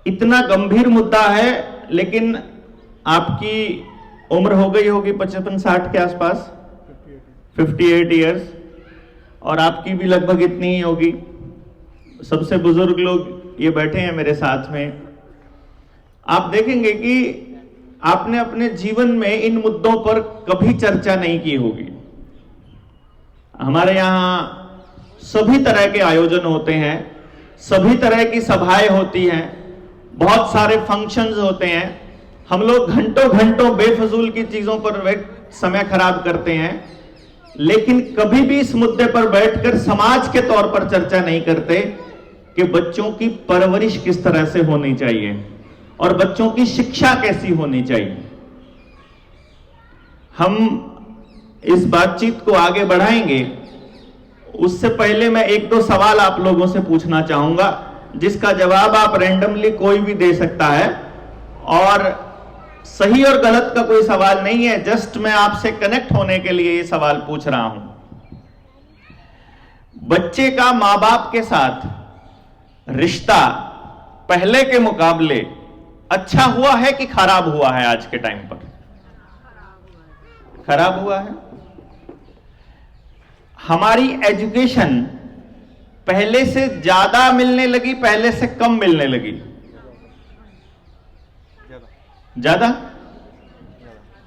इतना गंभीर मुद्दा है, लेकिन आपकी उम्र हो गई होगी 55-60 के आसपास, 58 ईयर्स, और आपकी भी लगभग इतनी ही होगी। सबसे बुजुर्ग लोग ये बैठे हैं मेरे साथ में। आप देखेंगे कि आपने अपने जीवन में इन मुद्दों पर कभी चर्चा नहीं की होगी। हमारे यहां सभी तरह के आयोजन होते हैं, सभी तरह की सभाएं होती हैं, बहुत सारे फंक्शंस होते हैं। हम लोग घंटों घंटों बेफजूल की चीजों पर समय खराब करते हैं, लेकिन कभी भी इस मुद्दे पर बैठकर समाज के तौर पर चर्चा नहीं करते कि बच्चों की परवरिश किस तरह से होनी चाहिए और बच्चों की शिक्षा कैसी होनी चाहिए। हम इस बातचीत को आगे बढ़ाएंगे, उससे पहले मैं एक दो सवाल आप लोगों से पूछना चाहूंगा, जिसका जवाब आप रैंडमली कोई भी दे सकता है, और सही और गलत का कोई सवाल नहीं है, जस्ट मैं आपसे कनेक्ट होने के लिए ये सवाल पूछ रहा हूं। बच्चे का मां बाप के साथ रिश्ता पहले के मुकाबले अच्छा हुआ है कि खराब हुआ है? आज के टाइम पर खराब हुआ है। हमारी एजुकेशन पहले से ज्यादा मिलने लगी, पहले से कम मिलने लगी? ज्यादा।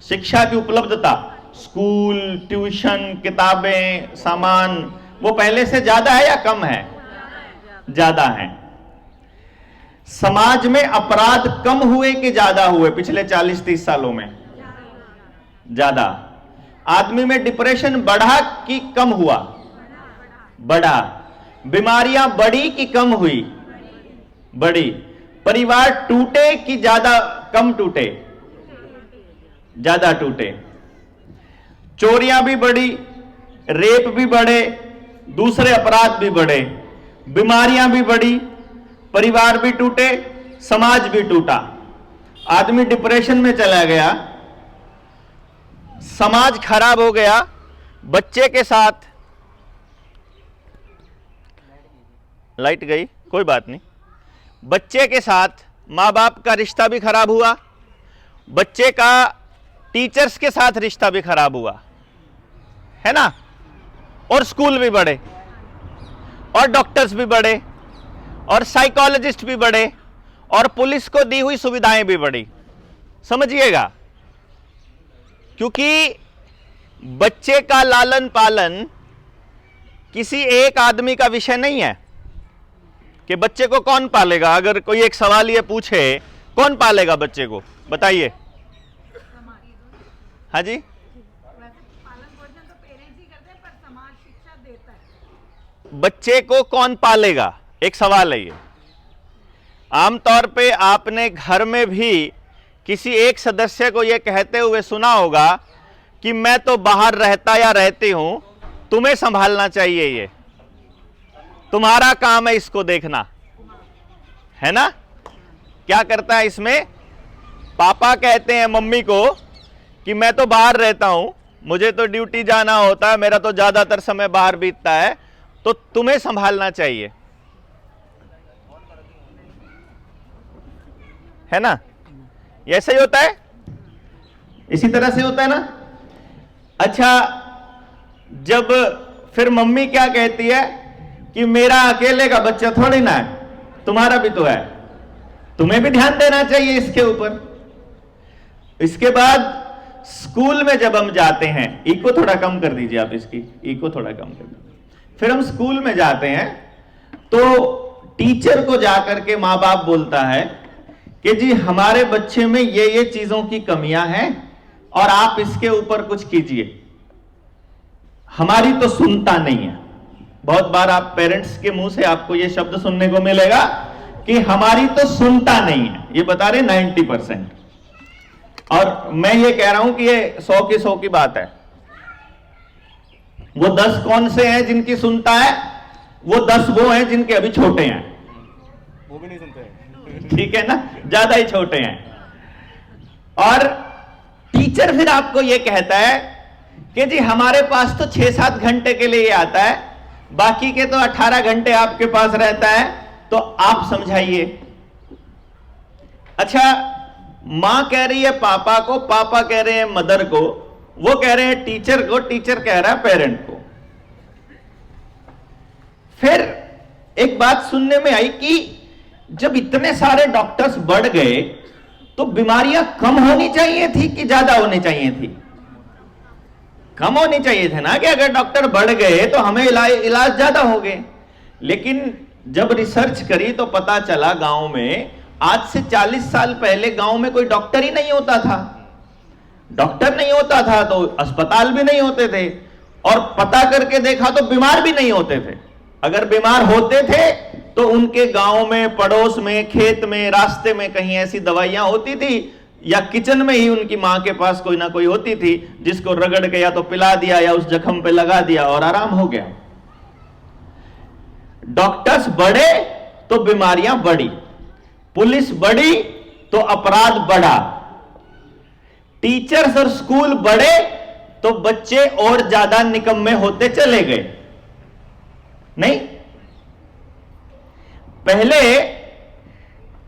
शिक्षा की उपलब्धता, स्कूल, ट्यूशन, किताबें, सामान, वो पहले से ज्यादा है या कम है? ज्यादा है। समाज में अपराध कम हुए कि ज्यादा हुए पिछले 40-30 सालों में? ज्यादा। आदमी में डिप्रेशन बढ़ा कि कम हुआ? बढ़ा। बीमारियां बढ़ी कि कम हुई? बढ़ी। परिवार टूटे कि ज्यादा कम टूटे? ज्यादा टूटे। चोरियां भी बढ़ी, रेप भी बढ़े, दूसरे अपराध भी बढ़े, बीमारियां भी बढ़ी, परिवार भी टूटे, समाज भी टूटा। आदमी डिप्रेशन में चला गया, समाज खराब हो गया। बच्चे के साथ लाइट गई, कोई बात नहीं। बच्चे के साथ मां बाप का रिश्ता भी खराब हुआ, बच्चे का टीचर्स के साथ रिश्ता भी खराब हुआ, है ना? और स्कूल भी बढ़े, और डॉक्टर्स भी बढ़े, और साइकोलॉजिस्ट भी बढ़े, और पुलिस को दी हुई सुविधाएं भी बढ़ी। समझिएगा, क्योंकि बच्चे का लालन पालन किसी एक आदमी का विषय नहीं है कि बच्चे को कौन पालेगा। अगर कोई एक सवाल ये पूछे, कौन पालेगा बच्चे को, बताइए। हाँ जी, बच्चे को कौन पालेगा, एक सवाल है ये। आमतौर पे आपने घर में भी किसी एक सदस्य को यह कहते हुए सुना होगा कि मैं तो बाहर रहता या रहती हूं, तुम्हें संभालना चाहिए, ये तुम्हारा काम है इसको देखना, है ना? क्या करता है इसमें? पापा कहते हैं मम्मी को कि मैं तो बाहर रहता हूं, मुझे तो ड्यूटी जाना होता है, मेरा तो ज्यादातर समय बाहर बीतता है, तो तुम्हें संभालना चाहिए, है ना? ऐसे ही होता है, इसी तरह से होता है ना? अच्छा, जब फिर मम्मी क्या कहती है कि मेरा अकेले का बच्चा थोड़ी ना है, तुम्हारा भी तो है, तुम्हें भी ध्यान देना चाहिए इसके ऊपर। इसके बाद स्कूल में जब हम जाते हैं, इको थोड़ा कम कर दीजिए आप, इसकी इको थोड़ा कम कर दीजिए। फिर हम स्कूल में जाते हैं तो टीचर को जाकर के माँ बाप बोलता है कि जी हमारे बच्चे में ये चीजों की कमियां हैं और आप इसके ऊपर कुछ कीजिए। हमारी तो सुनता नहीं है। बहुत बार आप पेरेंट्स के मुंह से आपको ये शब्द सुनने को मिलेगा कि हमारी तो सुनता नहीं है। ये बता रहे 90%, और मैं ये कह रहा हूं कि ये 100 की 100 की बात है। वो 10 कौन से हैं जिनकी सुनता है? वो 10 वो हैं जिनके अभी छोटे हैं, वो भी नहीं सुनते हैं। ठीक है ना, ज्यादा ही छोटे हैं। और टीचर फिर आपको ये कहता है कि जी हमारे पास तो 6-7 घंटे के लिए ये आता है, बाकी के तो 18 घंटे आपके पास रहता है, तो आप समझाइए। अच्छा, मां कह रही है पापा को, पापा कह रहे हैं मदर को, वो कह रहे हैं टीचर को, टीचर कह रहा है पेरेंट को। फिर एक बात सुनने में आई कि जब इतने सारे डॉक्टर्स बढ़ गए तो बीमारियां कम होनी चाहिए थी कि ज्यादा होनी चाहिए थी? कम होनी चाहिए थे ना, कि अगर डॉक्टर बढ़ गए तो हमें इलाज ज्यादा हो गए। लेकिन जब रिसर्च करी तो पता चला गांव में आज से 40 साल पहले गांव में कोई डॉक्टर ही नहीं होता था। डॉक्टर नहीं होता था तो अस्पताल भी नहीं होते थे, और पता करके देखा तो बीमार भी नहीं होते थे। अगर बीमार होते थे तो उनके गांव में, पड़ोस में, खेत में, रास्ते में कहीं ऐसी दवाइयां होती थी, या किचन में ही उनकी मां के पास कोई ना कोई होती थी, जिसको रगड़ के या तो पिला दिया या उस जख्म पे लगा दिया और आराम हो गया। डॉक्टर्स बढ़े तो बीमारियां बढ़ी, पुलिस बढ़ी तो अपराध बढ़ा, टीचर्स और स्कूल बढ़े तो बच्चे और ज्यादा निकम्मे होते चले गए। नहीं, पहले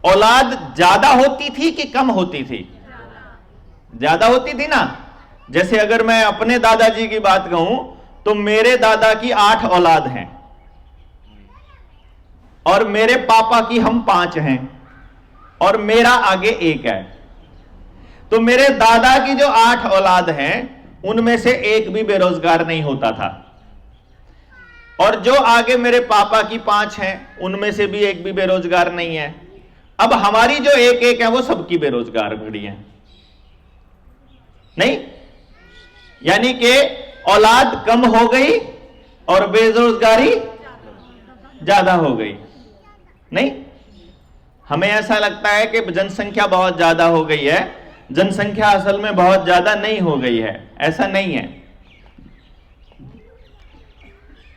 औलाद ज्यादा होती थी कि कम होती थी? ज्यादा होती थी ना। जैसे अगर मैं अपने दादाजी की बात कहूं तो मेरे दादा की 8 औलाद हैं और मेरे पापा की हम 5 हैं और मेरा आगे 1 है। तो मेरे दादा की जो 8 औलाद हैं उनमें से एक भी बेरोजगार नहीं होता था, और जो आगे मेरे पापा की 5 हैं उनमें से भी एक भी बेरोजगार नहीं है। अब हमारी जो एक है वो सबकी बेरोजगार खड़ी है। नहीं, यानी कि औलाद कम हो गई और बेरोजगारी ज्यादा हो गई। नहीं, हमें ऐसा लगता है कि जनसंख्या बहुत ज्यादा हो गई है, जनसंख्या असल में बहुत ज्यादा नहीं हो गई है, ऐसा नहीं है।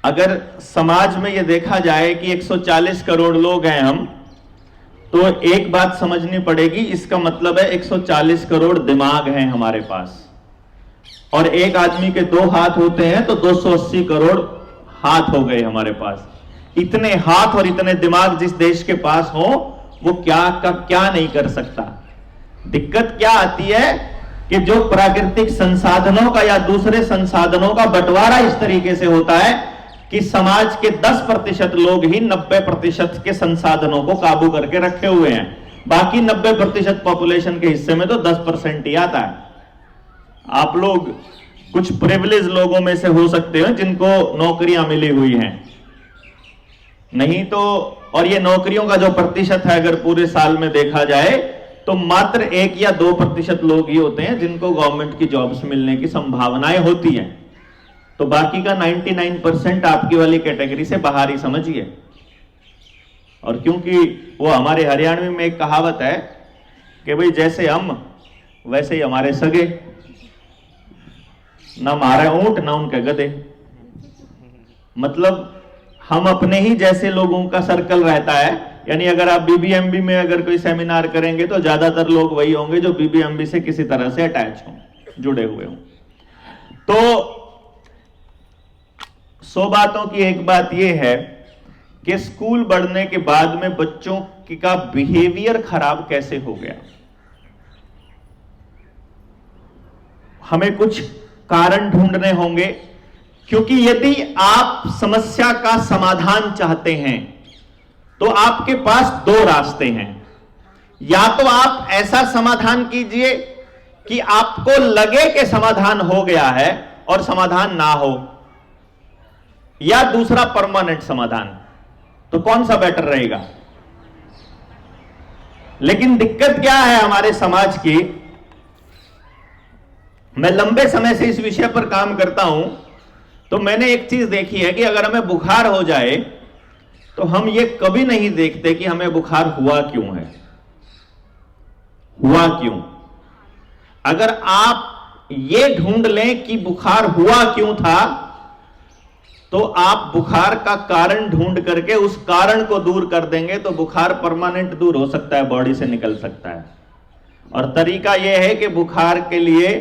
अगर समाज में यह देखा जाए कि 140 करोड़ लोग हैं हम, तो एक बात समझनी पड़ेगी, इसका मतलब है 140 करोड़ दिमाग हैं हमारे पास, और एक आदमी के 2 हाथ होते हैं तो 280 करोड़ हाथ हो गए हमारे पास। इतने हाथ और इतने दिमाग जिस देश के पास हो, वो क्या का क्या नहीं कर सकता। दिक्कत क्या आती है कि जो प्राकृतिक संसाधनों का या दूसरे संसाधनों का बंटवारा इस तरीके से होता है कि समाज के 10% लोग ही 90% के संसाधनों को काबू करके रखे हुए हैं, बाकी 90% पॉपुलेशन के हिस्से में तो 10% ही आता है। आप लोग कुछ प्रिविलेज लोगों में से हो सकते हैं जिनको नौकरियां मिली हुई हैं, नहीं तो, और ये नौकरियों का जो प्रतिशत है अगर पूरे साल में देखा जाए तो मात्र 1 या 2% लोग ही होते हैं जिनको गवर्नमेंट की जॉब्स मिलने की संभावनाएं होती हैं। तो बाकी का 99% आपकी वाली कैटेगरी से बाहर ही समझिए। और क्योंकि वो हमारे हरियाणवी में एक कहावत है कि भाई जैसे हम वैसे ही हमारे सगे, ना हमारे ऊंट ना उनके गधे। मतलब हम अपने ही जैसे लोगों का सर्कल रहता है। यानी अगर आप बीबीएमबी में अगर कोई सेमिनार करेंगे तो ज्यादातर लोग वही होंगे जो बीबीएमबी से किसी तरह से अटैच हों, जुड़े हुए हों। तो 100 बातों की एक बात यह है कि स्कूल बढ़ने के बाद में बच्चों का बिहेवियर खराब कैसे हो गया। हमें कुछ कारण ढूंढने होंगे, क्योंकि यदि आप समस्या का समाधान चाहते हैं तो आपके पास 2 रास्ते हैं। या तो आप ऐसा समाधान कीजिए कि आपको लगे कि समाधान हो गया है और समाधान ना हो, या दूसरा परमानेंट समाधान। तो कौन सा बेटर रहेगा? लेकिन दिक्कत क्या है हमारे समाज की, मैं लंबे समय से इस विषय पर काम करता हूं, तो मैंने एक चीज देखी है कि अगर हमें बुखार हो जाए तो हम ये कभी नहीं देखते कि हमें बुखार हुआ क्यों है, हुआ क्यों। अगर आप ये ढूंढ लें कि बुखार हुआ क्यों था, तो आप बुखार का कारण ढूंढ करके उस कारण को दूर कर देंगे तो बुखार परमानेंट दूर हो सकता है, बॉडी से निकल सकता है। और तरीका यह है कि बुखार के लिए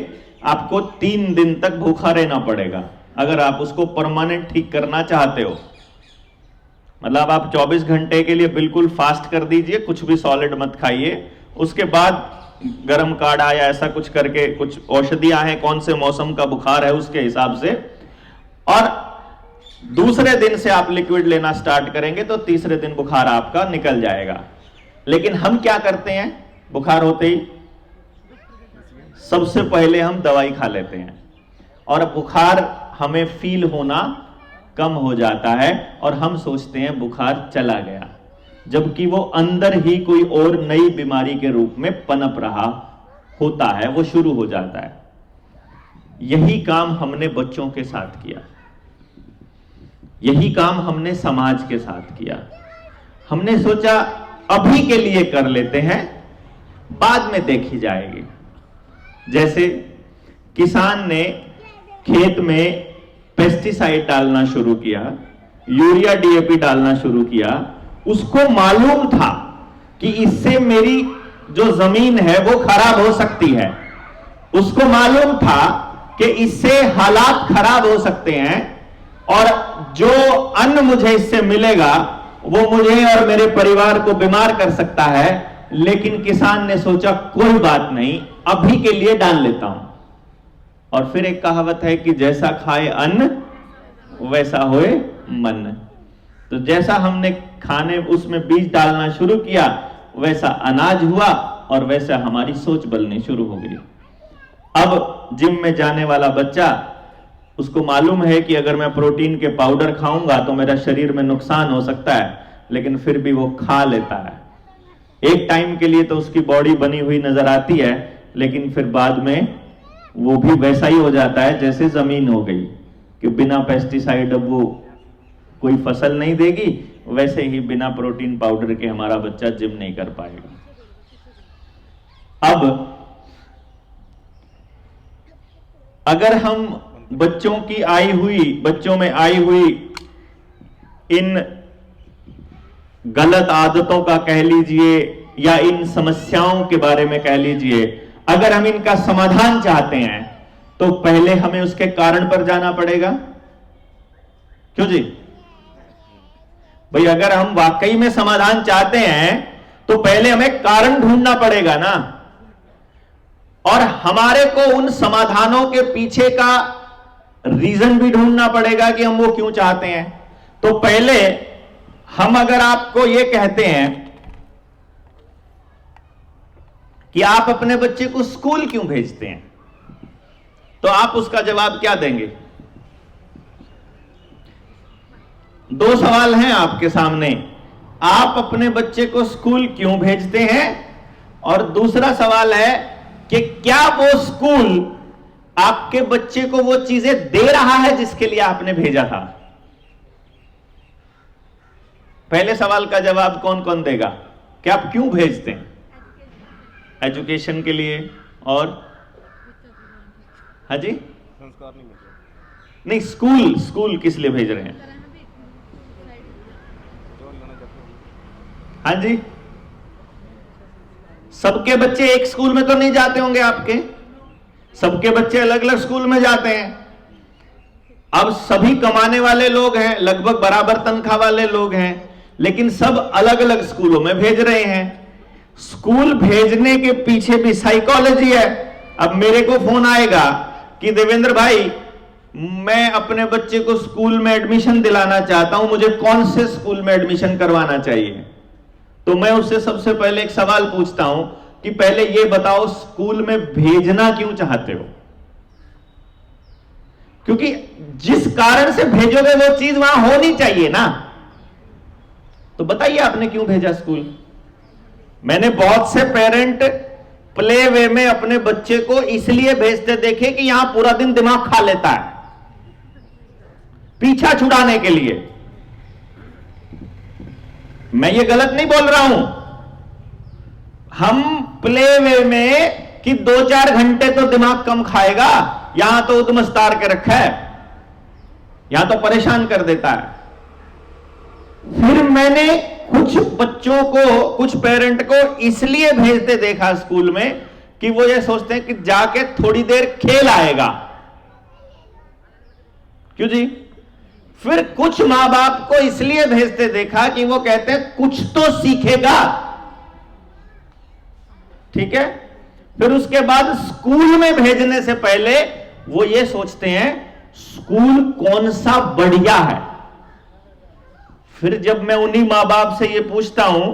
आपको 3 दिन तक भूखा रहना पड़ेगा अगर आप उसको परमानेंट ठीक करना चाहते हो। मतलब आप 24 घंटे के लिए बिल्कुल फास्ट कर दीजिए, कुछ भी सॉलिड मत खाइए, उसके बाद गर्म काढ़ा या ऐसा कुछ करके कुछ औषधियां हैं, कौन से मौसम का बुखार है उसके हिसाब से, और दूसरे दिन से आप लिक्विड लेना स्टार्ट करेंगे तो तीसरे दिन बुखार आपका निकल जाएगा। लेकिन हम क्या करते हैं, बुखार होते ही सबसे पहले हम दवाई खा लेते हैं और बुखार हमें फील होना कम हो जाता है और हम सोचते हैं बुखार चला गया, जबकि वो अंदर ही कोई और नई बीमारी के रूप में पनप रहा होता है, वो शुरू हो जाता है। यही काम हमने बच्चों के साथ किया, यही काम हमने समाज के साथ किया। हमने सोचा अभी के लिए कर लेते हैं, बाद में देखी जाएगी। जैसे किसान ने खेत में पेस्टिसाइड डालना शुरू किया, यूरिया डीएपी डालना शुरू किया, उसको मालूम था कि इससे मेरी जो जमीन है वो खराब हो सकती है, उसको मालूम था कि इससे हालात खराब हो सकते हैं और जो अन्न मुझे इससे मिलेगा वो मुझे और मेरे परिवार को बीमार कर सकता है। लेकिन किसान ने सोचा कोई बात नहीं, अभी के लिए डाल लेता हूं। और फिर एक कहावत है कि जैसा खाए अन्न वैसा होए मन। तो जैसा हमने खाने उसमें बीज डालना शुरू किया वैसा अनाज हुआ और वैसा हमारी सोच बननी शुरू हो गई। अब जिम में जाने वाला बच्चा, उसको मालूम है कि अगर मैं प्रोटीन के पाउडर खाऊंगा तो मेरा शरीर में नुकसान हो सकता है, लेकिन फिर भी वो खा लेता है। एक टाइम के लिए तो उसकी बॉडी बनी हुई नजर आती है, लेकिन फिर बाद में वो भी वैसा ही हो जाता है जैसे जमीन हो गई कि बिना पेस्टिसाइड अब वो कोई फसल नहीं देगी, वैसे ही बिना प्रोटीन पाउडर के हमारा बच्चा जिम नहीं कर पाएगा। अब अगर हम बच्चों में आई हुई इन गलत आदतों का कह लीजिए या इन समस्याओं के बारे में कह लीजिए, अगर हम इनका समाधान चाहते हैं तो पहले हमें उसके कारण पर जाना पड़ेगा। क्यों जी भाई, अगर हम वाकई में समाधान चाहते हैं तो पहले हमें कारण ढूंढना पड़ेगा ना, और हमारे को उन समाधानों के पीछे का रीजन भी ढूंढना पड़ेगा कि हम वो क्यों चाहते हैं। तो पहले हम अगर आपको ये कहते हैं कि आप अपने बच्चे को स्कूल क्यों भेजते हैं, तो आप उसका जवाब क्या देंगे? दो सवाल हैं आपके सामने, आप अपने बच्चे को स्कूल क्यों भेजते हैं, और दूसरा सवाल है कि क्या वो स्कूल आपके बच्चे को वो चीजें दे रहा है जिसके लिए आपने भेजा था। पहले सवाल का जवाब कौन कौन देगा कि आप क्यों भेजते हैं? एजुकेशन के लिए, और हाँ जी, संस्कार नहीं मिल रहे। नहीं, स्कूल किस लिए भेज रहे हैं? जो लेना चाहते हैं। हाँ जी, सबके बच्चे एक स्कूल में तो नहीं जाते होंगे आपके, सबके बच्चे अलग अलग स्कूल में जाते हैं। अब सभी कमाने वाले लोग हैं, लगभग बराबर तनख्वाह वाले लोग हैं, लेकिन सब अलग अलग स्कूलों में भेज रहे हैं। स्कूल भेजने के पीछे भी साइकोलॉजी है। अब मेरे को फोन आएगा कि देवेंद्र भाई, मैं अपने बच्चे को स्कूल में एडमिशन दिलाना चाहता हूं, मुझे कौन से स्कूल में एडमिशन करवाना चाहिए? तो मैं उससे सबसे पहले एक सवाल पूछता हूं कि पहले ये बताओ, स्कूल में भेजना क्यों चाहते हो? क्योंकि जिस कारण से भेजोगे वो चीज वहां होनी चाहिए ना। तो बताइए आपने क्यों भेजा स्कूल? मैंने बहुत से पेरेंट प्ले वे में अपने बच्चे को इसलिए भेजते देखे कि यहां पूरा दिन दिमाग खा लेता है, पीछा छुड़ाने के लिए। मैं ये गलत नहीं बोल रहा हूं, हम प्ले वे में कि 2-4 घंटे तो दिमाग कम खाएगा, यहां तो उद्मस्तार के रखा है, यहां तो परेशान कर देता है। फिर मैंने कुछ बच्चों को, कुछ पेरेंट को इसलिए भेजते देखा स्कूल में कि वो ये सोचते हैं कि जाके थोड़ी देर खेल आएगा। क्यों जी? फिर कुछ मां बाप को इसलिए भेजते देखा कि वो कहते हैं कुछ तो सीखेगा। ठीक है। फिर उसके बाद स्कूल में भेजने से पहले वो ये सोचते हैं स्कूल कौन सा बढ़िया है। फिर जब मैं उन्हीं मां बाप से ये पूछता हूं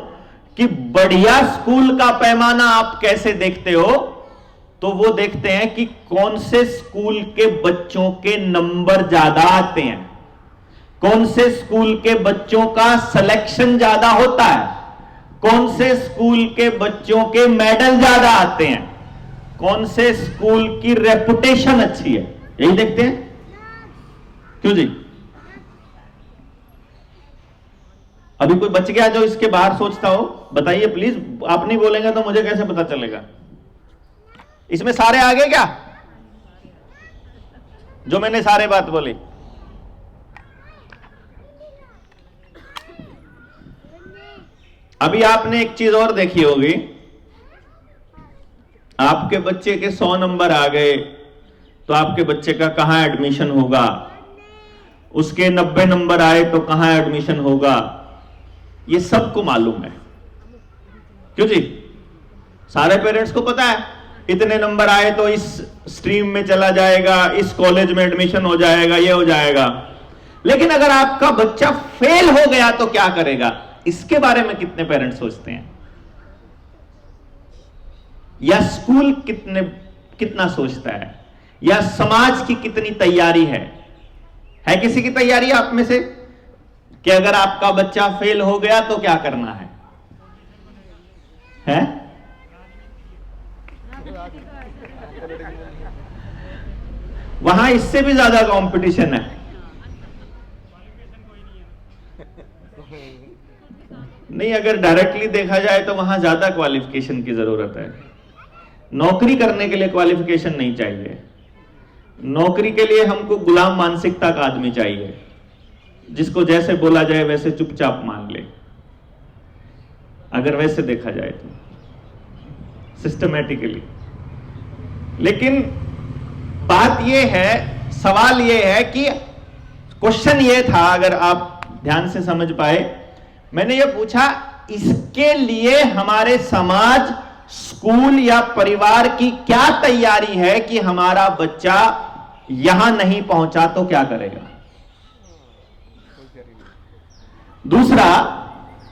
कि बढ़िया स्कूल का पैमाना आप कैसे देखते हो, तो वो देखते हैं कि कौन से स्कूल के बच्चों के नंबर ज्यादा आते हैं, कौन से स्कूल के बच्चों का सिलेक्शन ज्यादा होता है, कौन से स्कूल के बच्चों के मेडल ज्यादा आते हैं, कौन से स्कूल की रेपुटेशन अच्छी है, यही देखते हैं। क्यों जी? अभी कोई बच गया जो इसके बाहर सोचता हो? बताइए प्लीज, आप नहीं बोलेंगे तो मुझे कैसे पता चलेगा? इसमें सारे आ गए क्या जो मैंने सारे बात बोली? अभी आपने एक चीज और देखी होगी, आपके बच्चे के 100 नंबर आ गए तो आपके बच्चे का कहां एडमिशन होगा, उसके 90 नंबर आए तो कहां एडमिशन होगा, ये सबको मालूम है। क्यों जी? सारे पेरेंट्स को पता है इतने नंबर आए तो इस स्ट्रीम में चला जाएगा, इस कॉलेज में एडमिशन हो जाएगा, ये हो जाएगा। लेकिन अगर आपका बच्चा फेल हो गया तो क्या करेगा, इसके बारे में कितने पेरेंट्स सोचते हैं? या स्कूल कितना सोचता है, या समाज की कितनी तैयारी है किसी की तैयारी आप में से कि अगर आपका बच्चा फेल हो गया तो क्या करना है? वहां इससे भी ज्यादा कंपटीशन है। नहीं, अगर डायरेक्टली देखा जाए तो वहां ज्यादा क्वालिफिकेशन की जरूरत है। नौकरी करने के लिए क्वालिफिकेशन नहीं चाहिए, नौकरी के लिए हमको गुलाम मानसिकता का आदमी चाहिए, जिसको जैसे बोला जाए वैसे चुपचाप मान ले। अगर वैसे देखा जाए तो सिस्टमैटिकली। लेकिन बात यह है, सवाल यह है कि क्वेश्चन यह था, अगर आप ध्यान से समझ पाए, मैंने यह पूछा इसके लिए हमारे समाज, स्कूल या परिवार की क्या तैयारी है कि हमारा बच्चा यहां नहीं पहुंचा तो क्या करेगा। दूसरा,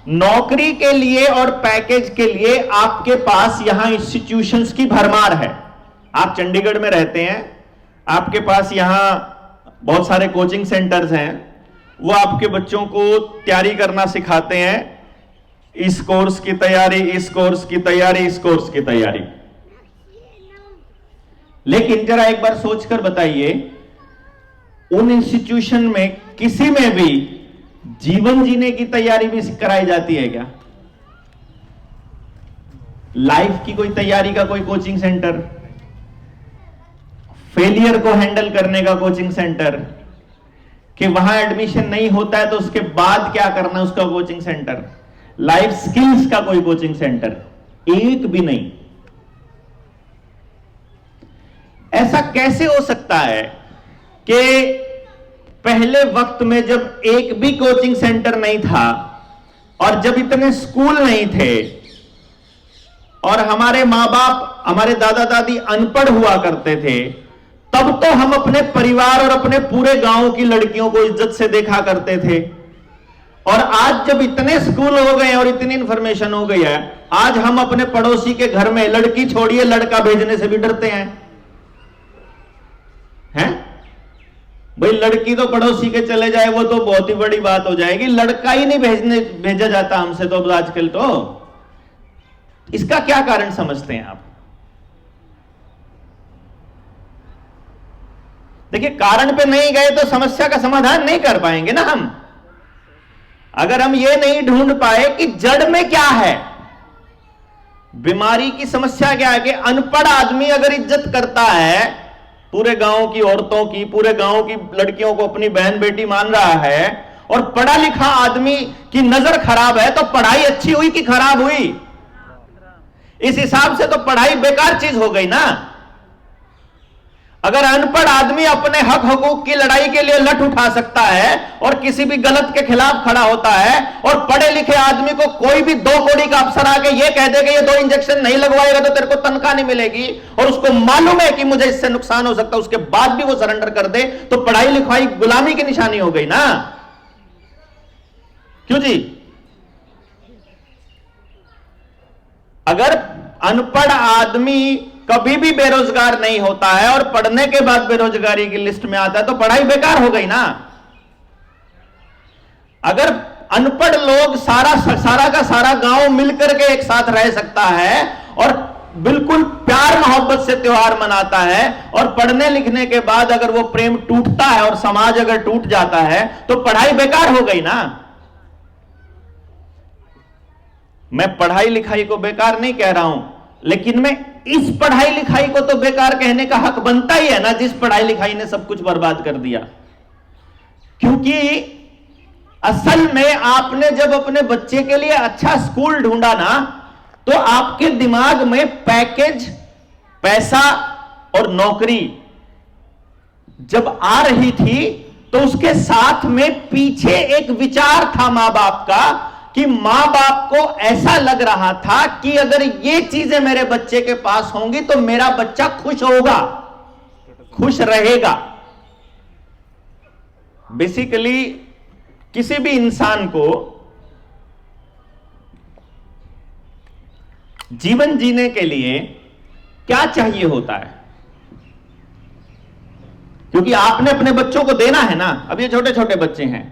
नौकरी के लिए और पैकेज के लिए आपके पास यहां इंस्टीट्यूशंस की भरमार है। आप चंडीगढ़ में रहते हैं, आपके पास यहां बहुत सारे कोचिंग सेंटर्स हैं, वो आपके बच्चों को तैयारी करना सिखाते हैं, इस कोर्स की तैयारी, इस कोर्स की तैयारी, इस कोर्स की तैयारी। लेकिन जरा एक बार सोचकर बताइए, उन इंस्टीट्यूशन में किसी में भी जीवन जीने की तैयारी भी कराई जाती है क्या? लाइफ की कोई तैयारी का कोई कोचिंग सेंटर, फेलियर को हैंडल करने का कोचिंग सेंटर, कि वहां एडमिशन नहीं होता है तो उसके बाद क्या करना है उसका कोचिंग सेंटर, लाइफ स्किल्स का कोई कोचिंग सेंटर, एक भी नहीं। ऐसा कैसे हो सकता है कि पहले वक्त में जब एक भी कोचिंग सेंटर नहीं था और जब इतने स्कूल नहीं थे और हमारे मां बाप, हमारे दादा दादी अनपढ़ हुआ करते थे, तब तो हम अपने परिवार और अपने पूरे गांव की लड़कियों को इज्जत से देखा करते थे। और आज जब इतने स्कूल हो गए और इतनी इंफॉर्मेशन हो गई है, आज हम अपने पड़ोसी के घर में लड़की छोड़िए लड़का भेजने से भी डरते हैं। भाई लड़की तो पड़ोसी के चले जाए वो तो बहुत ही बड़ी बात हो जाएगी, लड़का ही नहीं भेजा जाता हमसे तो आजकल। तो इसका क्या कारण समझते हैं आप? देखिए, कारण पे नहीं गए तो समस्या का समाधान नहीं कर पाएंगे ना हम। अगर हम ये नहीं ढूंढ पाए कि जड़ में क्या है, बीमारी की समस्या क्या है, कि अनपढ़ आदमी अगर इज्जत करता है, पूरे गांव की औरतों की, पूरे गांव की लड़कियों को अपनी बहन बेटी मान रहा है, और पढ़ा लिखा आदमी की नजर खराब है, तो पढ़ाई अच्छी हुई कि खराब हुई? इस हिसाब से तो पढ़ाई बेकार चीज हो गई ना। अगर अनपढ़ आदमी अपने हक हकूक की लड़ाई के लिए लठ उठा सकता है और किसी भी गलत के खिलाफ खड़ा होता है, और पढ़े लिखे आदमी को कोई भी 2 कौड़ी का अफसर आके ये कह दे कि ये 2 इंजेक्शन नहीं लगवाएगा तो तेरे को तनख्वाह नहीं मिलेगी, और उसको मालूम है कि मुझे इससे नुकसान हो सकता है, उसके बाद भी वो सरेंडर कर दे, तो पढ़ाई लिखाई गुलामी की निशानी हो गई ना। क्यों जी? अगर अनपढ़ आदमी कभी भी बेरोजगार नहीं होता है और पढ़ने के बाद बेरोजगारी की लिस्ट में आता है तो पढ़ाई बेकार हो गई ना। अगर अनपढ़ लोग सारा का सारा गांव मिलकर के एक साथ रह सकता है और बिल्कुल प्यार मोहब्बत से त्योहार मनाता है, और पढ़ने लिखने के बाद अगर वो प्रेम टूटता है और समाज अगर टूट जाता है तो पढ़ाई बेकार हो गई ना। मैं पढ़ाई लिखाई को बेकार नहीं कह रहा हूं, लेकिन मैं इस पढ़ाई लिखाई को तो बेकार कहने का हक बनता ही है ना, जिस पढ़ाई लिखाई ने सब कुछ बर्बाद कर दिया। क्योंकि असल में आपने जब अपने बच्चे के लिए अच्छा स्कूल ढूंढा ना, तो आपके दिमाग में पैकेज, पैसा और नौकरी जब आ रही थी तो उसके साथ में पीछे एक विचार था मां बाप का, कि मां बाप को ऐसा लग रहा था कि अगर ये चीजें मेरे बच्चे के पास होंगी तो मेरा बच्चा खुश होगा, खुश रहेगा। बेसिकली किसी भी इंसान को जीवन जीने के लिए क्या चाहिए होता है? क्योंकि आपने अपने बच्चों को देना है ना। अब ये छोटे छोटे बच्चे हैं,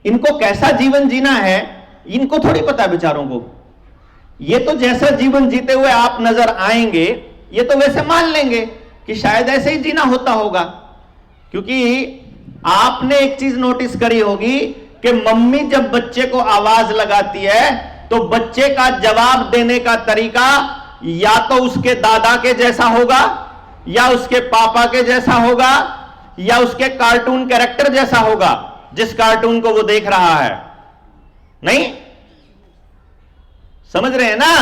इनको कैसा जीवन जीना है इनको थोड़ी पता है बेचारों को। ये तो जैसा जीवन जीते हुए आप नजर आएंगे, ये तो वैसे मान लेंगे कि शायद ऐसे ही जीना होता होगा। क्योंकि आपने एक चीज नोटिस करी होगी कि मम्मी जब बच्चे को आवाज लगाती है तो बच्चे का जवाब देने का तरीका या तो उसके दादा के जैसा होगा, या उसके पापा के जैसा होगा, या उसके कार्टून कैरेक्टर जैसा होगा जिस कार्टून को वो देख रहा है। नहीं समझ रहे हैं ना?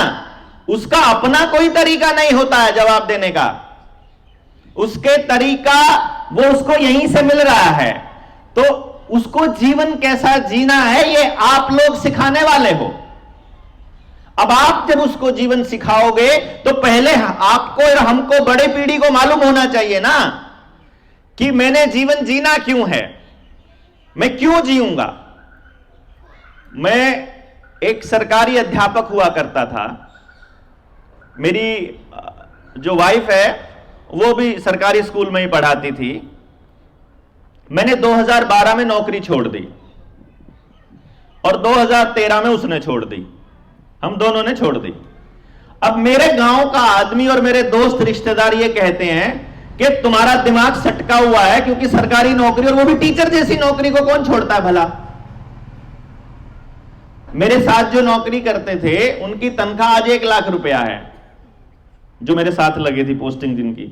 उसका अपना कोई तरीका नहीं होता है जवाब देने का। उसके तरीका वो उसको यहीं से मिल रहा है। तो उसको जीवन कैसा जीना है ये आप लोग सिखाने वाले हो। अब आप जब उसको जीवन सिखाओगे तो पहले आपको और हमको, बड़े पीढ़ी को मालूम होना चाहिए ना कि मैंने जीवन जीना क्यों है, मैं क्यों जीऊंगा। मैं एक सरकारी अध्यापक हुआ करता था। मेरी जो वाइफ है वो भी सरकारी स्कूल में ही पढ़ाती थी। मैंने 2012 में नौकरी छोड़ दी और 2013 में उसने छोड़ दी, हम दोनों ने छोड़ दी। अब मेरे गांव का आदमी और मेरे दोस्त रिश्तेदार ये कहते हैं कि तुम्हारा दिमाग सटका हुआ है, क्योंकि सरकारी नौकरी, और वो भी टीचर जैसी नौकरी को कौन छोड़ता है भला। मेरे साथ जो नौकरी करते थे उनकी तनख्वाह आज 1 लाख रुपया है, जो मेरे साथ लगे थी पोस्टिंग जिनकी।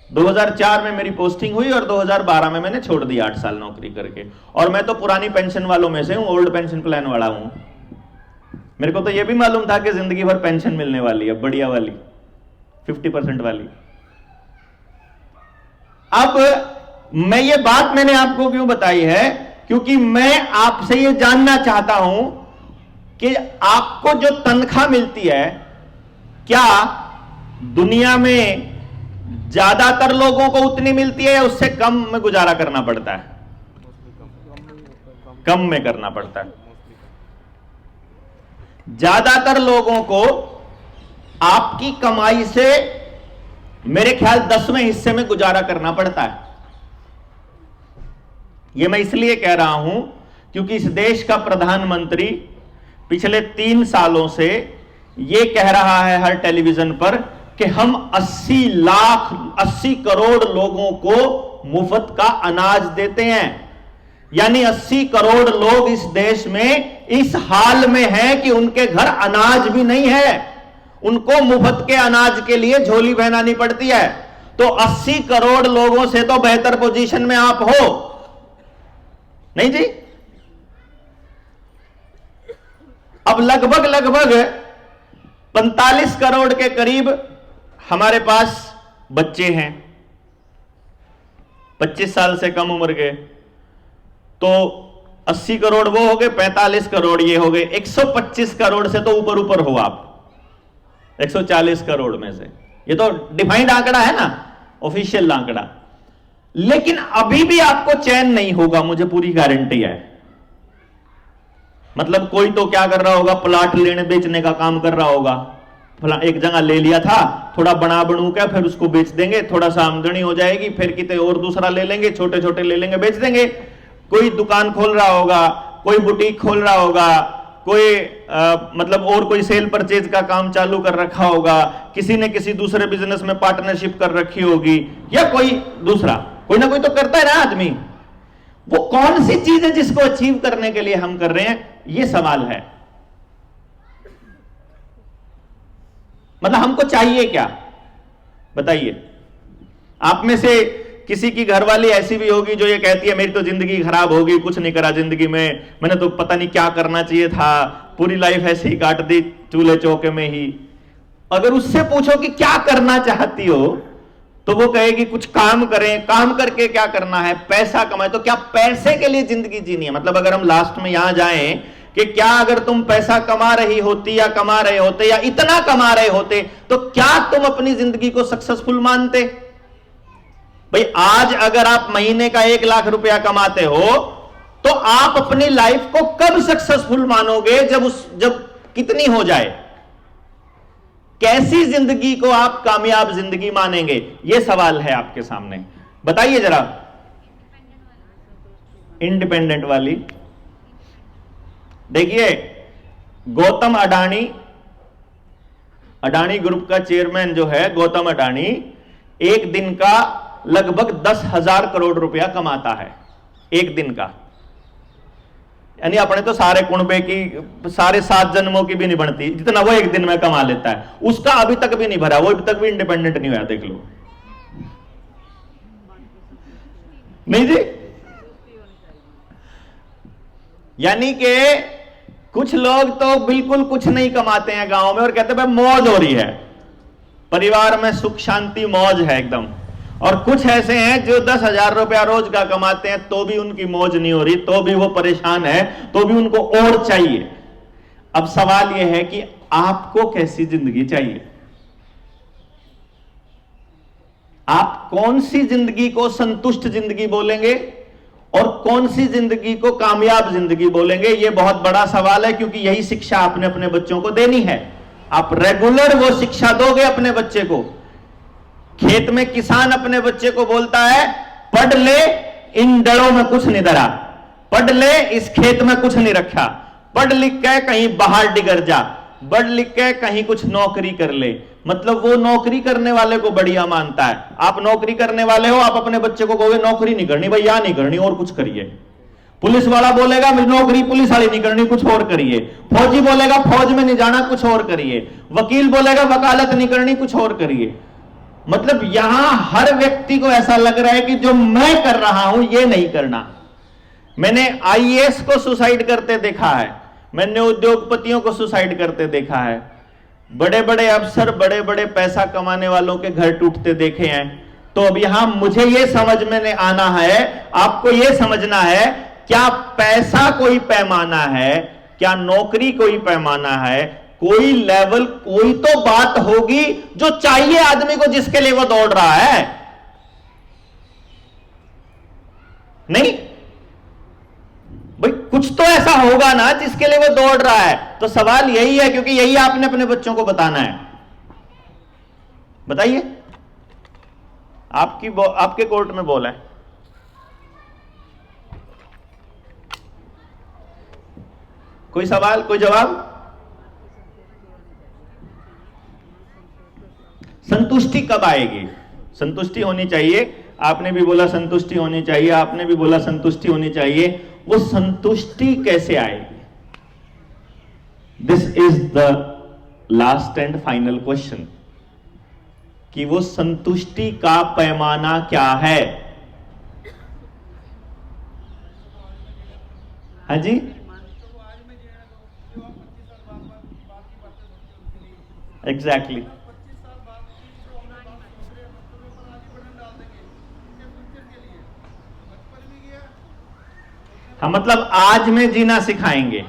2004 में मेरी पोस्टिंग हुई और 2012 में मैंने छोड़ दी 8 साल नौकरी करके। और मैं तो पुरानी पेंशन वालों में से हूं, ओल्ड पेंशन प्लान वाला हूं। मेरे को तो यह भी मालूम था कि जिंदगी भर पेंशन मिलने वाली है, बढ़िया वाली 50% वाली। अब मैं ये बात मैंने आपको क्यों बताई है, क्योंकि मैं आपसे ये जानना चाहता हूं कि आपको जो तनख्वाह मिलती है, क्या दुनिया में ज्यादातर लोगों को उतनी मिलती है या उससे कम में गुजारा करना पड़ता है? कम में करना पड़ता है। ज्यादातर लोगों को आपकी कमाई से मेरे ख्याल 10वें हिस्से में गुजारा करना पड़ता है। यह मैं इसलिए कह रहा हूं क्योंकि इस देश का प्रधानमंत्री पिछले 3 सालों से यह कह रहा है हर टेलीविजन पर कि हम 80 करोड़ लोगों को मुफ्त का अनाज देते हैं। यानी 80 करोड़ लोग इस देश में इस हाल में हैं कि उनके घर अनाज भी नहीं है, उनको मुफ्त के अनाज के लिए झोली पहनानी पड़ती है। तो 80 करोड़ लोगों से तो बेहतर पोजीशन में आप हो, नहीं जी? अब लगभग 45 करोड़ के करीब हमारे पास बच्चे हैं। 25 साल से कम उम्र के, तो 80 करोड़ वो हो गए, 45 करोड़ ये हो गए, 125 करोड़ से तो ऊपर ऊपर हो आप, 140 करोड़ में से। ये तो डिफाइंड आंकड़ा है ना, ऑफिशियल आंकड़ा। लेकिन अभी भी आपको चैन नहीं होगा, मुझे पूरी गारंटी है। मतलब कोई तो क्या कर रहा होगा, प्लाट लेने बेचने का काम कर रहा होगा, एक जगह ले लिया था, थोड़ा बना बनू के फिर उसको बेच देंगे, थोड़ा सा आमदनी हो जाएगी, फिर कितने और दूसरा ले लेंगे, छोटे छोटे ले लेंगे, बेच देंगे। कोई दुकान खोल रहा होगा, कोई बुटीक खोल रहा होगा, कोई मतलब और कोई सेल परचेज का काम चालू कर रखा होगा, किसी ने किसी दूसरे बिजनेस में पार्टनरशिप कर रखी होगी, या कोई दूसरा, कोई ना कोई तो करता है ना आदमी। वो कौन सी चीज है जिसको अचीव करने के लिए हम कर रहे हैं, ये सवाल है। मतलब हमको चाहिए क्या, बताइए। आप में से किसी की घरवाली ऐसी भी होगी जो ये कहती है मेरी तो जिंदगी खराब होगी, कुछ नहीं करा जिंदगी में, मैंने तो पता नहीं क्या करना चाहिए था, पूरी लाइफ ऐसे ही काट दी चूल्हे चौके में ही। अगर उससे पूछो कि क्या करना चाहती हो, तो वो कहेगी कुछ काम करें, काम करके क्या करना है, पैसा कमाए। तो क्या पैसे के लिए जिंदगी जीनी है? मतलब अगर हम लास्ट में यहां जाएं कि क्या अगर तुम पैसा कमा रही होती या कमा रहे होते या इतना कमा रहे होते, तो क्या तुम अपनी जिंदगी को सक्सेसफुल मानते? भाई आज अगर आप महीने का 1 लाख रुपया कमाते हो, तो आप अपनी लाइफ को कब सक्सेसफुल मानोगे? जब कितनी हो जाए? कैसी जिंदगी को आप कामयाब जिंदगी मानेंगे? यह सवाल है आपके सामने, बताइए जरा। इंडिपेंडेंट वाली। देखिए, गौतम अडानी ग्रुप का चेयरमैन जो है गौतम अडानी, एक दिन का लगभग 10,000 करोड़ रुपया कमाता है, एक दिन का। यानी अपने तो सारे कुनबे की, सारे 7 जन्मों की भी नहीं बनती जितना वो एक दिन में कमा लेता है। उसका अभी तक भी नहीं भरा, वो अभी तक भी इंडिपेंडेंट नहीं हुआ, देख लो। नहीं जी, यानी कि कुछ लोग तो बिल्कुल कुछ नहीं कमाते हैं गांव में और कहते हैं मौज हो रही है, परिवार में सुख शांति मौज है एकदम। और कुछ ऐसे हैं जो 10,000 रुपया रोज का कमाते हैं, तो भी उनकी मौज नहीं हो रही, तो भी वो परेशान है, तो भी उनको और चाहिए। अब सवाल यह है कि आपको कैसी जिंदगी चाहिए? आप कौन सी जिंदगी को संतुष्ट जिंदगी बोलेंगे और कौन सी जिंदगी को कामयाब जिंदगी बोलेंगे? यह बहुत बड़ा सवाल है, क्योंकि यही शिक्षा आपने अपने बच्चों को देनी है। आप रेगुलर वो शिक्षा दोगे अपने बच्चे को। खेत में किसान अपने बच्चे को बोलता है पढ़ ले, इन डरों में कुछ नहीं धरा, पढ़ ले, इस खेत में कुछ नहीं रखा, पढ़ लिख के कहीं बाहर डिगर जा, पढ़ लिख के कहीं कुछ नौकरी कर ले। मतलब वो नौकरी करने वाले को बढ़िया मानता है। आप नौकरी करने वाले हो, आप अपने बच्चे को कहोगे नौकरी नहीं करनी भैया, नहीं करनी, और कुछ करिए। पुलिस वाला बोलेगा नौकरी पुलिस वाली नहीं करनी, कुछ और करिए। फौजी बोलेगा फौज में नहीं जाना, कुछ और करिए। वकील बोलेगा वकालत नहीं करनी, कुछ और करिए। मतलब यहां हर व्यक्ति को ऐसा लग रहा है कि जो मैं कर रहा हूं ये नहीं करना। मैंने आईएएस को सुसाइड करते देखा है, मैंने उद्योगपतियों को सुसाइड करते देखा है, बड़े बड़े अफसर, बड़े बड़े पैसा कमाने वालों के घर टूटते देखे हैं। तो अब यहां मुझे ये समझ में आना है, आपको ये समझना है, क्या पैसा कोई पैमाना है? क्या नौकरी कोई पैमाना है? कोई लेवल, कोई तो बात होगी जो चाहिए आदमी को, जिसके लिए वो दौड़ रहा है। नहीं भाई, कुछ तो ऐसा होगा ना जिसके लिए वो दौड़ रहा है। तो सवाल यही है, क्योंकि यही आपने अपने बच्चों को बताना है। बताइए, आपके कोर्ट में बोला है। कोई सवाल, कोई जवाब? संतुष्टि कब आएगी? संतुष्टि होनी चाहिए। आपने भी बोला संतुष्टि होनी चाहिए, आपने भी बोला संतुष्टि होनी चाहिए। वो संतुष्टि कैसे आएगी? This is the last and final question, कि वो संतुष्टि का पैमाना क्या है? हाँ जी, एग्जैक्टली। हाँ, मतलब आज में जीना सिखाएंगे।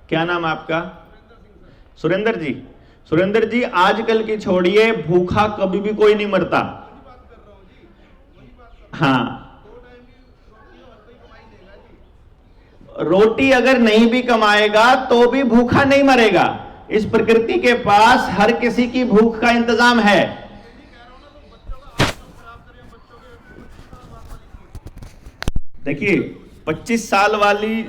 क्या नाम है आपका? सुरेंद्र जी। सुरेंद्र जी, आजकल की छोड़िए, भूखा कभी भी कोई नहीं मरता। हाँ, रोटी अगर नहीं भी कमाएगा तो भी भूखा नहीं मरेगा। इस प्रकृति के पास हर किसी की भूख का इंतजाम है। देखिए, 25 साल वाली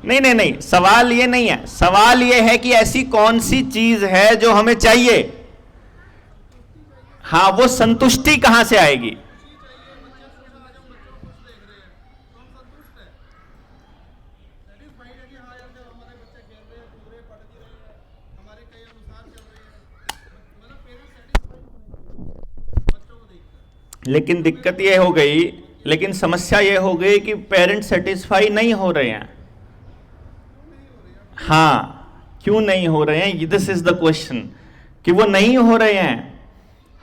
नहीं, सवाल ये नहीं है। सवाल ये है कि ऐसी कौन सी चीज है जो हमें चाहिए। हाँ, वो संतुष्टि कहां से आएगी? लेकिन दिक्कत ये हो गई, लेकिन समस्या ये हो गई कि पेरेंट्स सेटिस्फाई नहीं हो रहे हैं। हाँ, क्यों नहीं हो रहे हैं? दिस इज द क्वेश्चन, कि वो नहीं हो रहे हैं।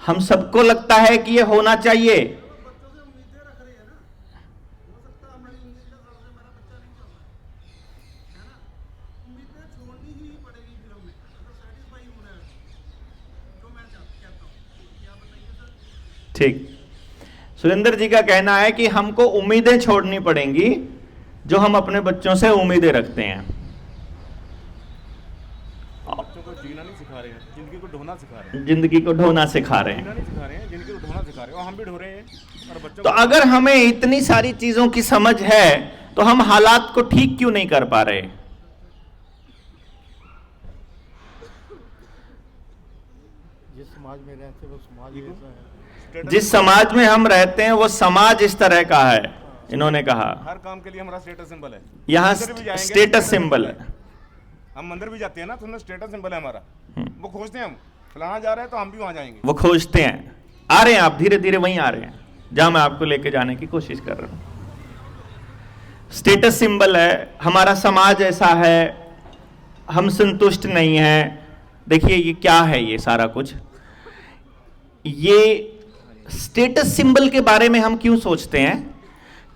हम सबको लगता है कि ये होना चाहिए। ठीक, सुरेंद्र जी का कहना है कि हमको उम्मीदें छोड़नी पड़ेंगी जो हम अपने बच्चों से उम्मीदें रखते हैं। बच्चों को जीना नहीं सिखा रहे हैं, जिंदगी को ढोना सिखा रहे हैं। जिंदगी को ढोना सिखा रहे जीना हैं। नहीं सिखा रहे हैं, जिंदगी को ढोना सिखा रहे हैं, और हम भी ढो रहे हैं। और बच्चों तो अगर हमें इतनी सारी चीजों की समझ है तो हम हालात को ठीक क्यों नहीं कर पा रहे? जिस समाज में रहते वो समाज ऐसा है। जिस समाज में हम रहते हैं वो समाज इस तरह का है। इन्होंने कहा हर काम के लिए हमारा स्टेटस सिंबल है। यहाँ मंदिर भी जाएंगे, स्टेटस सिंबल है। हम मंदिर भी जाते हैं ना, तो उसमें स्टेटस सिंबल है हमारा। वो खोजते हैं, हम फलाना जा रहे हैं तो हम भी वहां जाएंगे। वो खोजते हैं। आ रहे हैं आप, धीरे धीरे वहीं आ रहे हैं जहां मैं आपको लेके जाने की कोशिश कर रहा हूं। स्टेटस सिंबल है, हमारा समाज ऐसा है, हम संतुष्ट नहीं हैं। देखिए ये क्या है, ये सारा कुछ, ये स्टेटस सिंबल के बारे में हम क्यों सोचते हैं?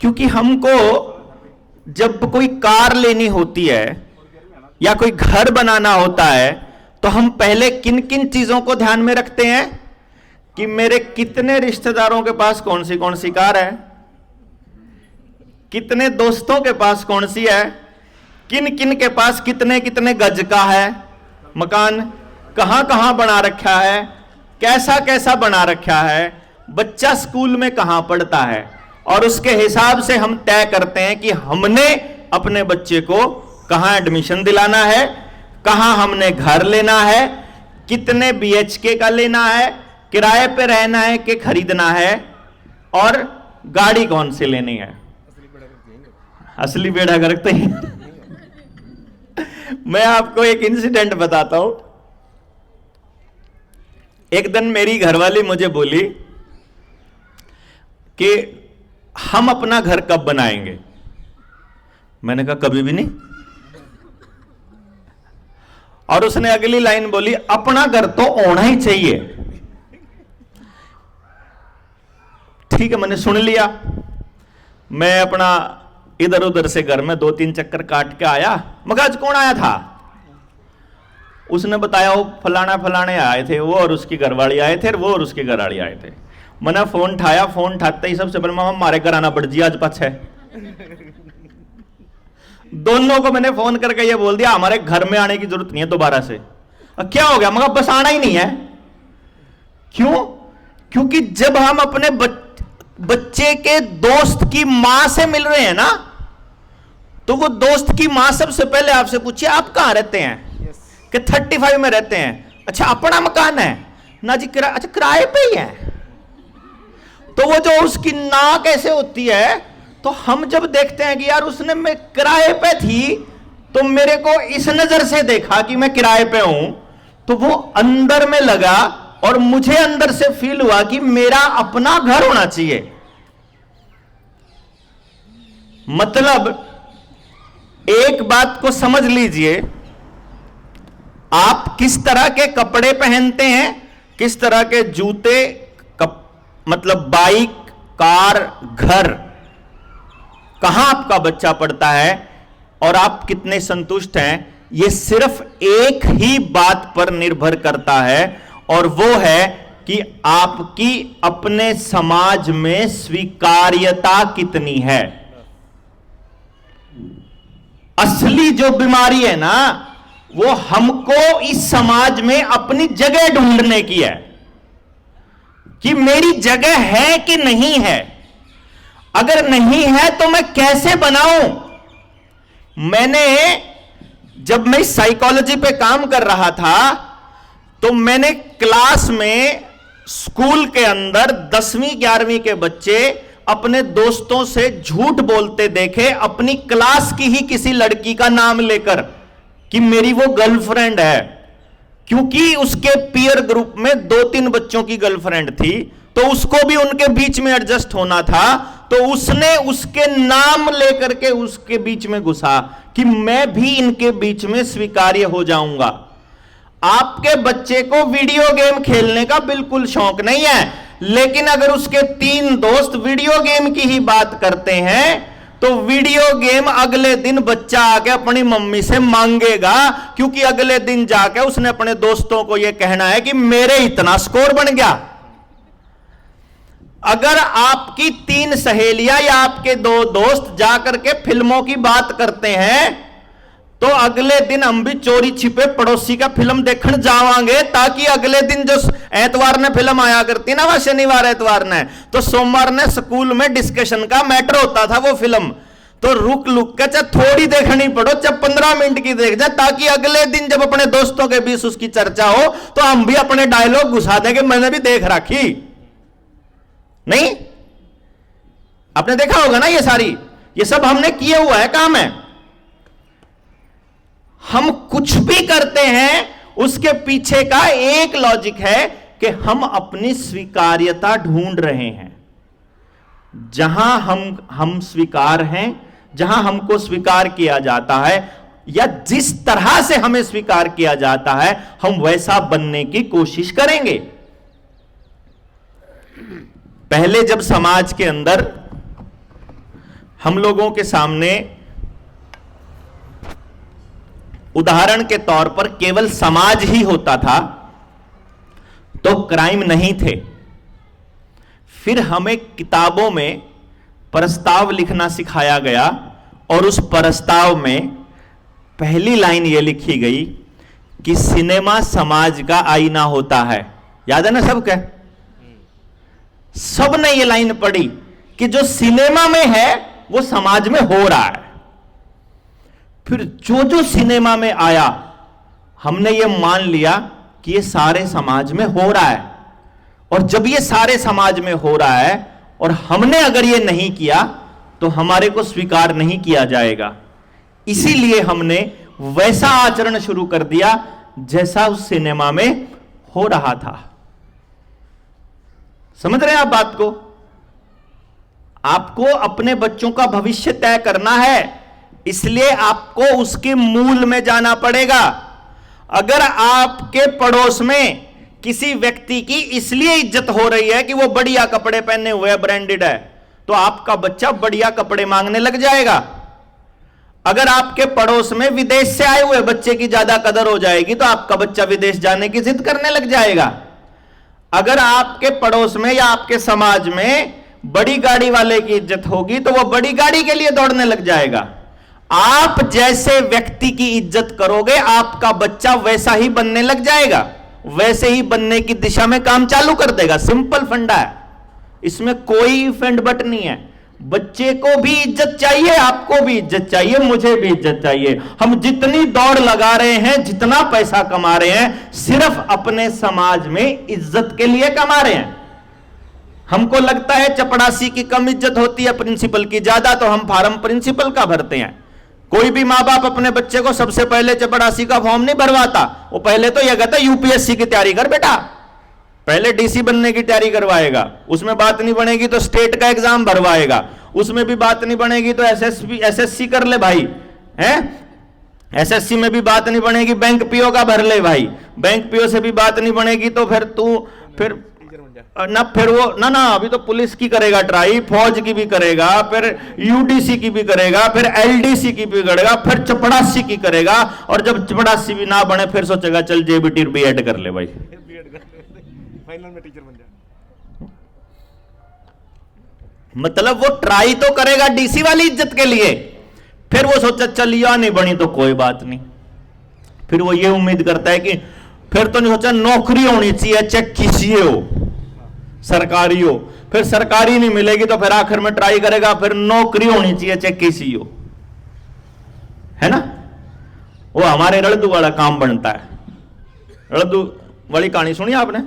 क्योंकि हमको जब कोई कार लेनी होती है या कोई घर बनाना होता है तो हम पहले किन किन चीजों को ध्यान में रखते हैं कि मेरे कितने रिश्तेदारों के पास कौन सी कार है, कितने दोस्तों के पास कौन सी है, किन किन के पास कितने कितने गज का है मकान, कहां कहां बना रखा है, कैसा कैसा बना रखा है, बच्चा स्कूल में कहां पढ़ता है, और उसके हिसाब से हम तय करते हैं कि हमने अपने बच्चे को कहां एडमिशन दिलाना है, कहां हमने घर लेना है, कितने बीएचके का लेना है, किराए पे रहना है कि खरीदना है, और गाड़ी कौन सी लेनी है। असली बेड़ा करते हैं। मैं आपको एक इंसिडेंट बताता हूं। एक दिन मेरी घरवाली मुझे बोली कि हम अपना घर कब बनाएंगे। मैंने कहा कभी भी नहीं। और उसने अगली लाइन बोली, अपना घर तो होना ही चाहिए। ठीक है, मैंने सुन लिया। मैं अपना इधर उधर से घर में 2-3 चक्कर काट के आया। मगर आज कौन आया था? उसने बताया वो फलाने आए थे, वो और उसकी घरवाली आए थे, वो और उसकी घरवाली आए थे। मैंने फोन उठाया, फोन उठाते ही सबसे पहले मामा हमारे घर आना पड़ जी, आज पछ है। दोनों को मैंने फोन करके ये बोल दिया हमारे घर में आने की जरूरत नहीं है दोबारा से। क्या हो गया? मगर बस आना ही नहीं है। क्यों? क्योंकि जब हम अपने बच्चे के दोस्त की मां से मिल रहे हैं ना, तो वो दोस्त की मां सबसे पहले आपसे पूछिए आप कहां रहते हैं? कि 35 में रहते हैं। अच्छा, अपना मकान है ना जी? अच्छा, किराए पे ही है। तो वो जो उसकी ना कैसे होती है, तो हम जब देखते हैं कि यार उसने मैं किराए पे थी तो मेरे को इस नजर से देखा कि मैं किराए पे हूं, तो वो अंदर में लगा और मुझे अंदर से फील हुआ कि मेरा अपना घर होना चाहिए। मतलब एक बात को समझ लीजिए, आप किस तरह के कपड़े पहनते हैं, किस तरह के जूते, मतलब बाइक, कार, घर, कहां आपका बच्चा पढ़ता है और आप कितने संतुष्ट हैं, यह सिर्फ एक ही बात पर निर्भर करता है, और वो है कि आपकी अपने समाज में स्वीकार्यता कितनी है। असली जो बीमारी है ना, वो हमको इस समाज में अपनी जगह ढूंढने की है कि मेरी जगह है कि नहीं है। अगर नहीं है तो मैं कैसे बनाऊं। जब मैं साइकोलॉजी पे काम कर रहा था तो मैंने क्लास में, स्कूल के अंदर 10वीं 11वीं के बच्चे अपने दोस्तों से झूठ बोलते देखे, अपनी क्लास की ही किसी लड़की का नाम लेकर कि मेरी वो गर्लफ्रेंड है, क्योंकि उसके पीयर ग्रुप में 2-3 बच्चों की गर्लफ्रेंड थी, तो उसको भी उनके बीच में एडजस्ट होना था, तो उसने उसके नाम लेकर के उसके बीच में घुसा कि मैं भी इनके बीच में स्वीकार्य हो जाऊंगा। आपके बच्चे को वीडियो गेम खेलने का बिल्कुल शौक नहीं है, लेकिन अगर उसके 3 दोस्त वीडियो गेम की ही बात करते हैं तो वीडियो गेम अगले दिन बच्चा आके अपनी मम्मी से मांगेगा, क्योंकि अगले दिन जाके उसने अपने दोस्तों को यह कहना है कि मेरे इतना स्कोर बन गया। अगर आपकी 3 सहेलियां या आपके 2 दोस्त जाकर के फिल्मों की बात करते हैं तो अगले दिन हम भी चोरी छिपे पड़ोसी का फिल्म देखने जावांगे, ताकि अगले दिन जो एतवार ने फिल्म आया करती ना, वह शनिवार एतवार ने, तो सोमवार ने स्कूल में डिस्कशन का मैटर होता था वो फिल्म, तो रुक के चाहे थोड़ी देखनी पड़ो, चाहे 15 मिनट की देख जाए, ताकि अगले दिन जब अपने दोस्तों के बीच उसकी चर्चा हो तो हम भी अपने डायलॉग घुसा देंगे, मैंने भी देख रखी। नहीं, आपने देखा होगा ना, ये सब हमने किया हुआ है, काम है। हम कुछ भी करते हैं उसके पीछे का एक लॉजिक है कि हम अपनी स्वीकार्यता ढूंढ रहे हैं। जहां हम स्वीकार हैं, जहां हमको स्वीकार किया जाता है, या जिस तरह से हमें स्वीकार किया जाता है, हम वैसा बनने की कोशिश करेंगे। पहले जब समाज के अंदर हम लोगों के सामने उदाहरण के तौर पर केवल समाज ही होता था तो क्राइम नहीं थे। फिर हमें किताबों में प्रस्ताव लिखना सिखाया गया, और उस प्रस्ताव में पहली लाइन यह लिखी गई कि सिनेमा समाज का आईना होता है। याद है ना सबके? सब ने यह लाइन पढ़ी कि जो सिनेमा में है वो समाज में हो रहा है। फिर जो सिनेमा में आया, हमने ये मान लिया कि ये सारे समाज में हो रहा है, और जब ये सारे समाज में हो रहा है और हमने अगर ये नहीं किया तो हमारे को स्वीकार नहीं किया जाएगा, इसीलिए हमने वैसा आचरण शुरू कर दिया जैसा उस सिनेमा में हो रहा था। समझ रहे हैं आप बात को? आपको अपने बच्चों का भविष्य तय करना है, इसलिए आपको उसके मूल में जाना पड़ेगा। अगर आपके पड़ोस में किसी व्यक्ति की इसलिए इज्जत हो रही है कि वो बढ़िया कपड़े पहने हुए है, ब्रांडेड है, तो आपका बच्चा बढ़िया कपड़े मांगने लग जाएगा। अगर आपके पड़ोस में विदेश से आए हुए बच्चे की ज्यादा कदर हो जाएगी तो आपका बच्चा विदेश जाने की जिद करने लग जाएगा। अगर आपके पड़ोस में या आपके समाज में बड़ी गाड़ी वाले की इज्जत होगी तो वो बड़ी गाड़ी के लिए दौड़ने लग जाएगा। आप जैसे व्यक्ति की इज्जत करोगे, आपका बच्चा वैसा ही बनने लग जाएगा, वैसे ही बनने की दिशा में काम चालू कर देगा। सिंपल फंडा है, इसमें कोई फेंड बट नहीं है। बच्चे को भी इज्जत चाहिए, आपको भी इज्जत चाहिए, मुझे भी इज्जत चाहिए। हम जितनी दौड़ लगा रहे हैं, जितना पैसा कमा रहे हैं, सिर्फ अपने समाज में इज्जत के लिए कमा रहे हैं। हमको लगता है चपड़ासी की कम इज्जत होती है, प्रिंसिपल की ज्यादा, तो हम फार्म प्रिंसिपल का भरते हैं। कोई भी माँ बाप अपने बच्चे को सबसे पहले चपड़ासी का फॉर्म नहीं भरवाता, वो पहले तो यह कहता यूपीएससी की तैयारी कर बेटा, पहले डीसी बनने की तैयारी करवाएगा, उसमें बात नहीं बनेगी तो स्टेट का एग्जाम भरवाएगा, उसमें भी बात नहीं बनेगी तो एसएससी कर ले भाई, हैं? एसएससी में भी बात नहीं बनेगी, बैंक पीओ का भर ले भाई, बैंक पीओ से भी बात नहीं बनेगी तो फिर तू फिर ना, फिर वो ना अभी तो पुलिस की करेगा ट्राई, फौज की भी करेगा, फिर यूडीसी की भी करेगा, फिर एलडीसी की भी करेगा, फिर चपड़ासी की करेगा, और जब चपड़ासी भी ना बने फिर सोचेगा चल जेबीटी बीएड कर ले भाई, फाइनल में टीचर बन जाए। मतलब वो ट्राई तो करेगा डीसी वाली इज्जत के लिए, फिर वो सोचा चल या नहीं बनी तो कोई बात नहीं, फिर वो ये उम्मीद करता है कि फिर तो नहीं सोचा नौकरी होनी चाहिए, चाहे किसी हो, सरकारी हो, फिर सरकारी नहीं मिलेगी तो फिर आखिर में ट्राई करेगा फिर नौकरी होनी चाहिए चाहे किसी हो, है ना? वो हमारे रड़दू वाला काम बनता है। रड़दू वाली कहानी सुनी आपने?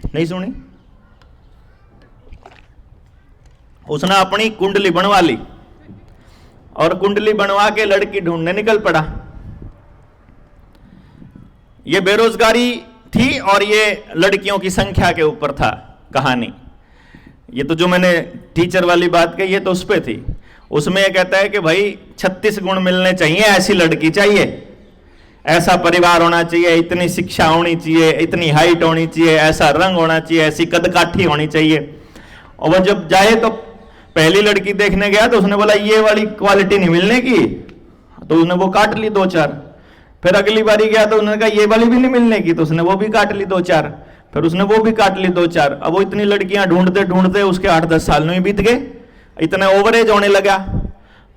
नहीं सुनी? उसने अपनी कुंडली बनवा ली और कुंडली बनवा के लड़की ढूंढने निकल पड़ा। ये बेरोजगारी थी और ये लड़कियों की संख्या के ऊपर था कहानी। ये तो जो मैंने टीचर वाली बात कही ये तो उस पे थी। उसमें ये कहता है कि भाई 36 गुण मिलने चाहिए, ऐसी लड़की चाहिए, ऐसा परिवार होना चाहिए, इतनी शिक्षा होनी चाहिए, इतनी हाइट होनी चाहिए, ऐसा रंग होना चाहिए, ऐसी कदकाठी होनी चाहिए। और वह जब जाए तो पहली लड़की देखने गया तो उसने बोला ये वाली क्वालिटी नहीं मिलने की, तो उसने वो काट ली 2-4। फिर अगली बारी गया तो उसने कहा ये वाली भी नहीं मिलने की, तो उसने वो भी काट ली 2-4। फिर उसने वो भी काट ली 2-4। अब वो इतनी लड़कियां ढूंढते ढूंढते उसके 8-10 साल में बीत गए, इतना ओवरेज होने लगा।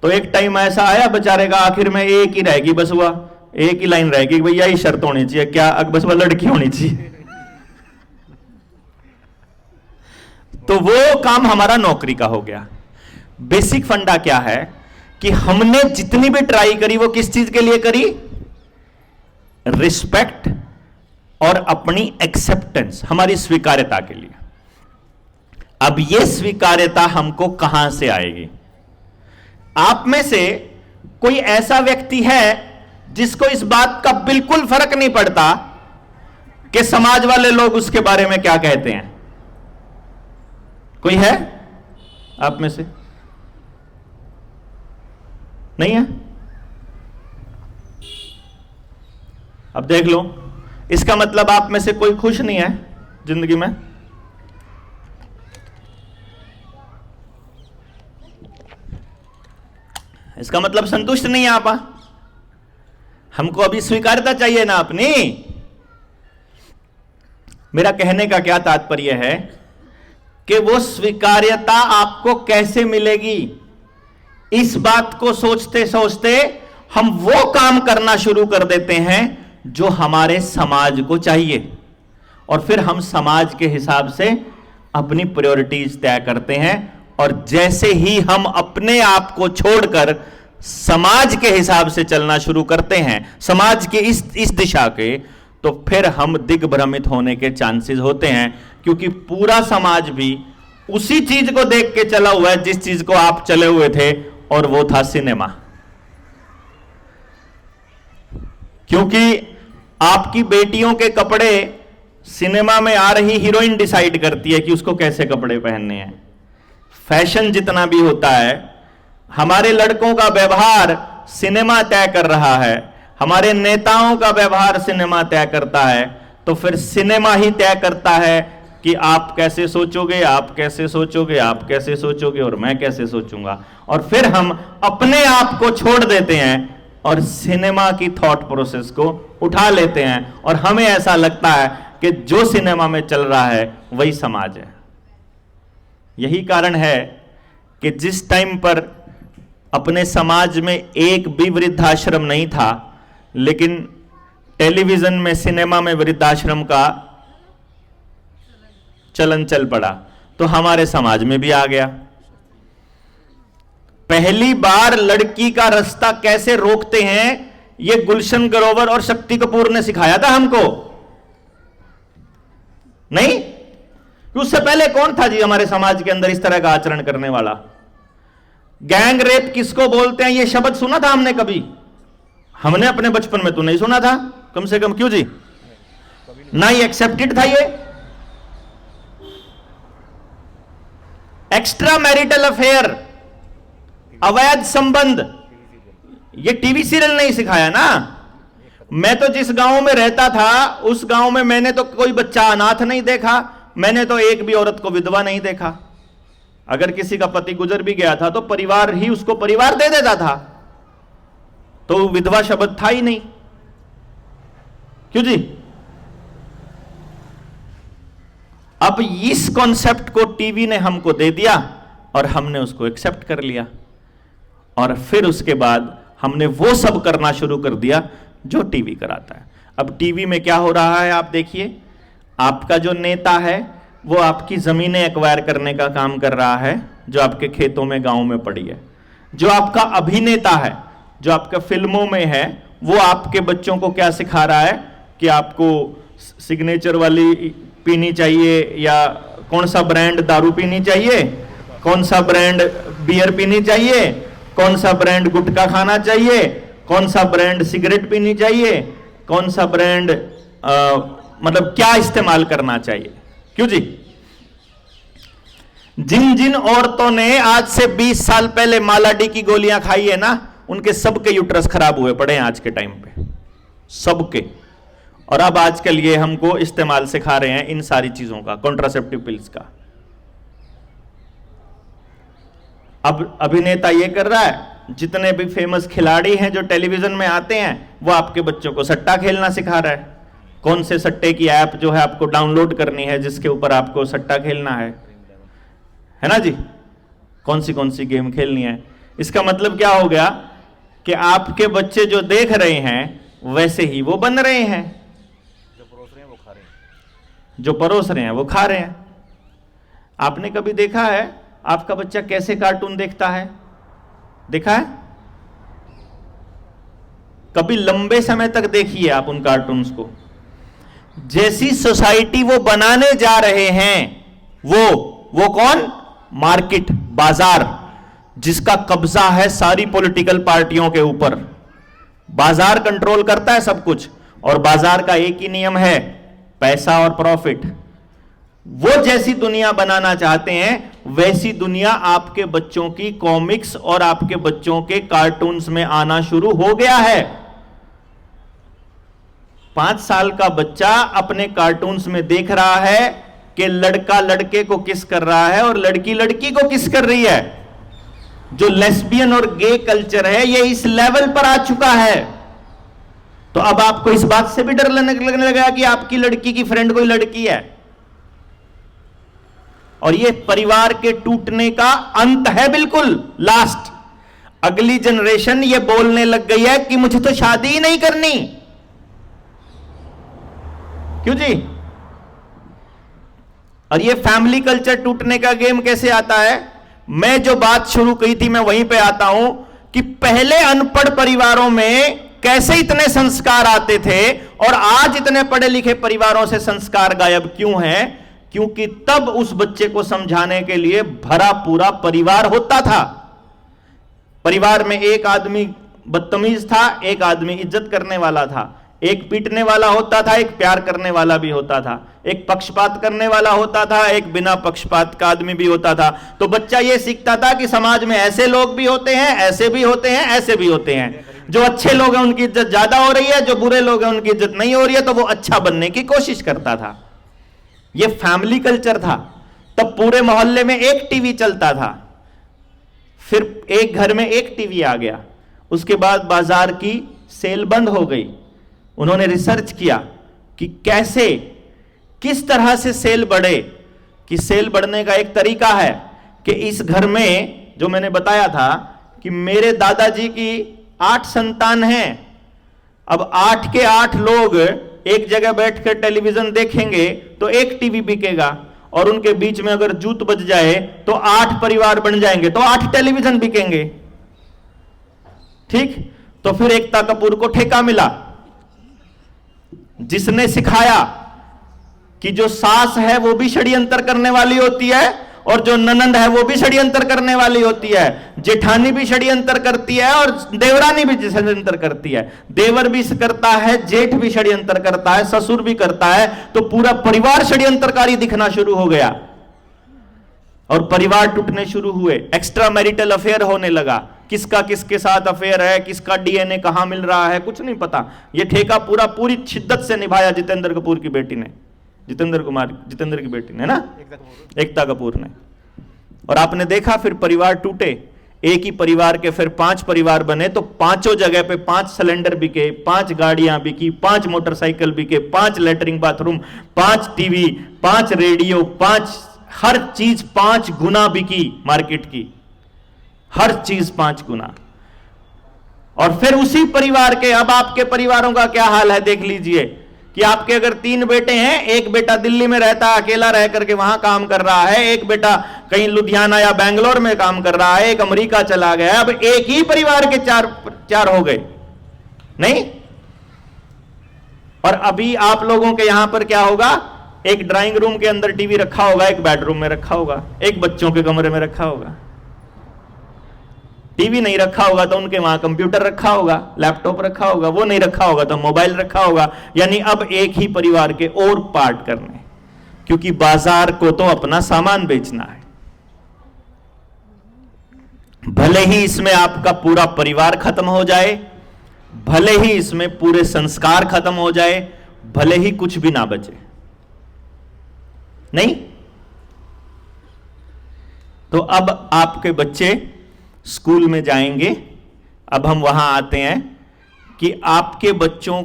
तो एक टाइम ऐसा आया बेचारे का, आखिर में एक ही रहेगी बस, हुआ एक ही लाइन रहेगी, भैया यही शर्त होनी चाहिए क्या, बस वह लड़की होनी चाहिए। तो वो काम हमारा नौकरी का हो गया। बेसिक फंडा क्या है कि हमने जितनी भी ट्राई करी वो किस चीज के लिए करी? रिस्पेक्ट और अपनी एक्सेप्टेंस, हमारी स्वीकार्यता के लिए। अब ये स्वीकार्यता हमको कहां से आएगी? आप में से कोई ऐसा व्यक्ति है जिसको इस बात का बिल्कुल फर्क नहीं पड़ता कि समाज वाले लोग उसके बारे में क्या कहते हैं? कोई है आप में से? नहीं है? अब देख लो, इसका मतलब आप में से कोई खुश नहीं है जिंदगी में। इसका मतलब संतुष्ट नहीं है आप। हमको अभी स्वीकार्यता चाहिए ना अपनी। मेरा कहने का क्या तात्पर्य है कि वो स्वीकार्यता आपको कैसे मिलेगी, इस बात को सोचते सोचते हम वो काम करना शुरू कर देते हैं जो हमारे समाज को चाहिए, और फिर हम समाज के हिसाब से अपनी प्रायोरिटीज तय करते हैं। और जैसे ही हम अपने आप को छोड़कर समाज के हिसाब से चलना शुरू करते हैं, समाज के इस दिशा के, तो फिर हम दिग्भ्रमित होने के चांसेस होते हैं, क्योंकि पूरा समाज भी उसी चीज को देख के चला हुआ है जिस चीज को आप चले हुए थे, और वो था सिनेमा। क्योंकि आपकी बेटियों के कपड़े सिनेमा में आ रही हीरोइन डिसाइड करती है कि उसको कैसे कपड़े पहनने हैं। फैशन जितना भी होता है, हमारे लड़कों का व्यवहार सिनेमा तय कर रहा है, हमारे नेताओं का व्यवहार सिनेमा तय करता है। तो फिर सिनेमा ही तय करता है कि आप कैसे सोचोगे, आप कैसे सोचोगे, आप कैसे सोचोगे, और मैं कैसे सोचूंगा। और फिर हम अपने आप को छोड़ देते हैं और सिनेमा की थॉट प्रोसेस को उठा लेते हैं, और हमें ऐसा लगता है कि जो सिनेमा में चल रहा है वही समाज है। यही कारण है कि जिस टाइम पर अपने समाज में एक भी वृद्धाश्रम नहीं था, लेकिन टेलीविजन में, सिनेमा में वृद्धाश्रम का चलन चल पड़ा, तो हमारे समाज में भी आ गया। पहली बार लड़की का रास्ता कैसे रोकते हैं, यह गुलशन ग्रोवर और शक्ति कपूर ने सिखाया था हमको, नहीं? उससे पहले कौन था जी हमारे समाज के अंदर इस तरह का आचरण करने वाला? गैंग रेप किसको बोलते हैं, यह शब्द सुना था हमने कभी? हमने अपने बचपन में तो नहीं सुना था, कम से कम। क्यों जी? ना ही एक्सेप्टेड था ये। एक्स्ट्रा मैरिटल अफेयर, अवैध संबंध, ये टीवी सीरियल नहीं सिखाया ना। मैं तो जिस गांव में रहता था उस गांव में मैंने तो कोई बच्चा अनाथ नहीं देखा, मैंने तो एक भी औरत को विधवा नहीं देखा। अगर किसी का पति गुजर भी गया था तो परिवार ही उसको परिवार दे देता था, तो विधवा शब्द था ही नहीं। क्यों जी? अब इस कॉन्सेप्ट को टीवी ने हमको दे दिया और हमने उसको एक्सेप्ट कर लिया, और फिर उसके बाद हमने वो सब करना शुरू कर दिया जो टीवी कराता है। अब टीवी में क्या हो रहा है आप देखिए, आपका जो नेता है वो आपकी जमीनें एक्वायर करने का काम कर रहा है जो आपके खेतों में गांव में पड़ी है। जो आपका अभिनेता है, जो आपका फिल्मों में है, वो आपके बच्चों को क्या सिखा रहा है कि आपको सिग्नेचर वाली पीनी चाहिए, या कौन सा ब्रांड दारू पीनी चाहिए, कौन सा ब्रांड बियर पीनी चाहिए, कौन सा ब्रांड गुटखा खाना चाहिए, कौन सा ब्रांड सिगरेट पीनी चाहिए, कौन सा ब्रांड मतलब क्या इस्तेमाल करना चाहिए। क्यों जी? जिन जिन औरतों ने आज से 20 साल पहले मालाडी की गोलियां खाई है ना, उनके सबके यूट्रस खराब हुए पड़े हैं आज के टाइम पे, सबके। और अब आजकल ये हमको इस्तेमाल सिखा रहे हैं इन सारी चीजों का, कॉन्ट्रासेप्टिव पिल्स का। अब अभिनेता ये कर रहा है, जितने भी फेमस खिलाड़ी हैं जो टेलीविजन में आते हैं, वो आपके बच्चों को सट्टा खेलना सिखा रहा है। कौन से सट्टे की ऐप जो है आपको डाउनलोड करनी है जिसके ऊपर आपको सट्टा खेलना है ना जी, कौन सी गेम खेलनी है। इसका मतलब क्या हो गया कि आपके बच्चे जो देख रहे हैं वैसे ही वो बन रहे हैं, जो परोस रहे हैं वो खा रहे हैं। आपने कभी देखा है आपका बच्चा कैसे कार्टून देखता है? देखा है? कभी लंबे समय तक देखिए आप उन कार्टून्स को। जैसी सोसाइटी वो बनाने जा रहे हैं, वो कौन? मार्केट, बाजार, जिसका कब्जा है सारी पॉलिटिकल पार्टियों के ऊपर। बाजार कंट्रोल करता है सब कुछ, और बाजार का एक ही नियम है, पैसा और प्रॉफिट। वो जैसी दुनिया बनाना चाहते हैं, वैसी दुनिया आपके बच्चों की कॉमिक्स और आपके बच्चों के कार्टून्स में आना शुरू हो गया है। 5 साल का बच्चा अपने कार्टून्स में देख रहा है कि लड़का लड़के को किस कर रहा है और लड़की लड़की को किस कर रही है। जो लेस्बियन और गे कल्चर है ये इस लेवल पर आ चुका है। तो अब आपको इस बात से भी डर लगने लगा कि आपकी लड़की की फ्रेंड कोई लड़की है, और ये परिवार के टूटने का अंत है, बिल्कुल लास्ट। अगली जनरेशन ये बोलने लग गई है कि मुझे तो शादी ही नहीं करनी। क्यों जी? और ये फैमिली कल्चर टूटने का गेम कैसे आता है? मैं जो बात शुरू की थी मैं वहीं पे आता हूं कि पहले अनपढ़ परिवारों में कैसे इतने संस्कार आते थे और आज इतने पढ़े लिखे परिवारों से संस्कार गायब क्यों हैं? क्योंकि तब उस बच्चे को समझाने के लिए भरा पूरा परिवार होता था। परिवार में एक आदमी बदतमीज था, एक आदमी इज्जत करने वाला था, एक पीटने वाला होता था, एक प्यार करने वाला भी होता था, एक पक्षपात करने वाला होता था, एक बिना पक्षपात का आदमी भी होता था। तो बच्चा यह सीखता था कि समाज में ऐसे लोग भी होते हैं, ऐसे भी होते हैं, ऐसे भी होते हैं। जो अच्छे लोग हैं उनकी इज्जत ज्यादा हो रही है, जो बुरे लोग हैं उनकी इज्जत नहीं हो रही है, तो वो अच्छा बनने की कोशिश करता था। ये फैमिली कल्चर था। तब पूरे मोहल्ले में एक टीवी चलता था, फिर एक घर में एक टीवी आ गया, उसके बाद बाजार की सेल बंद हो गई। उन्होंने रिसर्च किया कि कैसे, किस तरह से सेल बढ़े। कि सेल बढ़ने का एक तरीका है कि इस घर में, जो मैंने बताया था कि मेरे दादाजी की 8 संतान हैं, अब 8 के 8 लोग एक जगह बैठकर टेलीविजन देखेंगे तो एक टीवी बिकेगा, और उनके बीच में अगर जूत बज जाए तो 8 परिवार बन जाएंगे, तो 8 टेलीविजन बिकेंगे। ठीक? तो फिर एकता कपूर को ठेका मिला, जिसने सिखाया कि जो सास है वो भी षड्यंत्र करने वाली होती है और जो ननंद है वो भी षड्यंत्र करने वाली होती है, जेठानी भी षड्यंत्र करती है और देवरानी भी षड्यंत्र करती है, देवर भी करता है, जेठ भी षड्यंत्र करता है, ससुर भी करता है, तो पूरा परिवार षड्यंत्रकारी दिखना शुरू हो गया और परिवार टूटने शुरू हुए। एक्स्ट्रा मैरिटल अफेयर होने लगा, किसका किसके साथ अफेयर है, किसका डीएनए कहां मिल रहा है, कुछ नहीं पता। यह ठेका पूरी शिद्दत से निभाया जितेंद्र कपूर की बेटी ने, जितेंद्र की बेटी ने ना, एकता कपूर ने। और आपने देखा फिर परिवार टूटे, एक ही परिवार के फिर 5 परिवार बने, तो पांचों जगह पे 5 सिलेंडर बिके, 5 गाड़ियां बिकी, 5 मोटरसाइकिल बिके, 5 लेटरिंग बाथरूम, 5 टीवी, 5 रेडियो, 5 हर चीज 5 गुना बिकी मार्केट की, हर चीज 5 गुना। और फिर उसी परिवार के, अब आपके परिवारों का क्या हाल है देख लीजिए कि आपके अगर 3 बेटे हैं, एक बेटा दिल्ली में रहता है, अकेला रह करके वहां काम कर रहा है, एक बेटा कहीं लुधियाना या बेंगलोर में काम कर रहा है, एक अमेरिका चला गया। अब एक ही परिवार के 4 हो गए नहीं। और अभी आप लोगों के यहां पर क्या होगा, एक ड्राइंग रूम के अंदर टीवी रखा होगा, एक बेडरूम में रखा होगा, एक बच्चों के कमरे में रखा होगा। टीवी नहीं रखा होगा तो उनके वहां कंप्यूटर रखा होगा, लैपटॉप रखा होगा, वो नहीं रखा होगा तो मोबाइल रखा होगा। यानी अब एक ही परिवार के और पार्ट करने, क्योंकि बाजार को तो अपना सामान बेचना है। भले ही इसमें आपका पूरा परिवार खत्म हो जाए, भले ही इसमें पूरे संस्कार खत्म हो जाए, भले ही कुछ भी ना बचे, नहीं। तो अब आपके बच्चे स्कूल में जाएंगे। अब हम वहां आते हैं कि आपके बच्चों,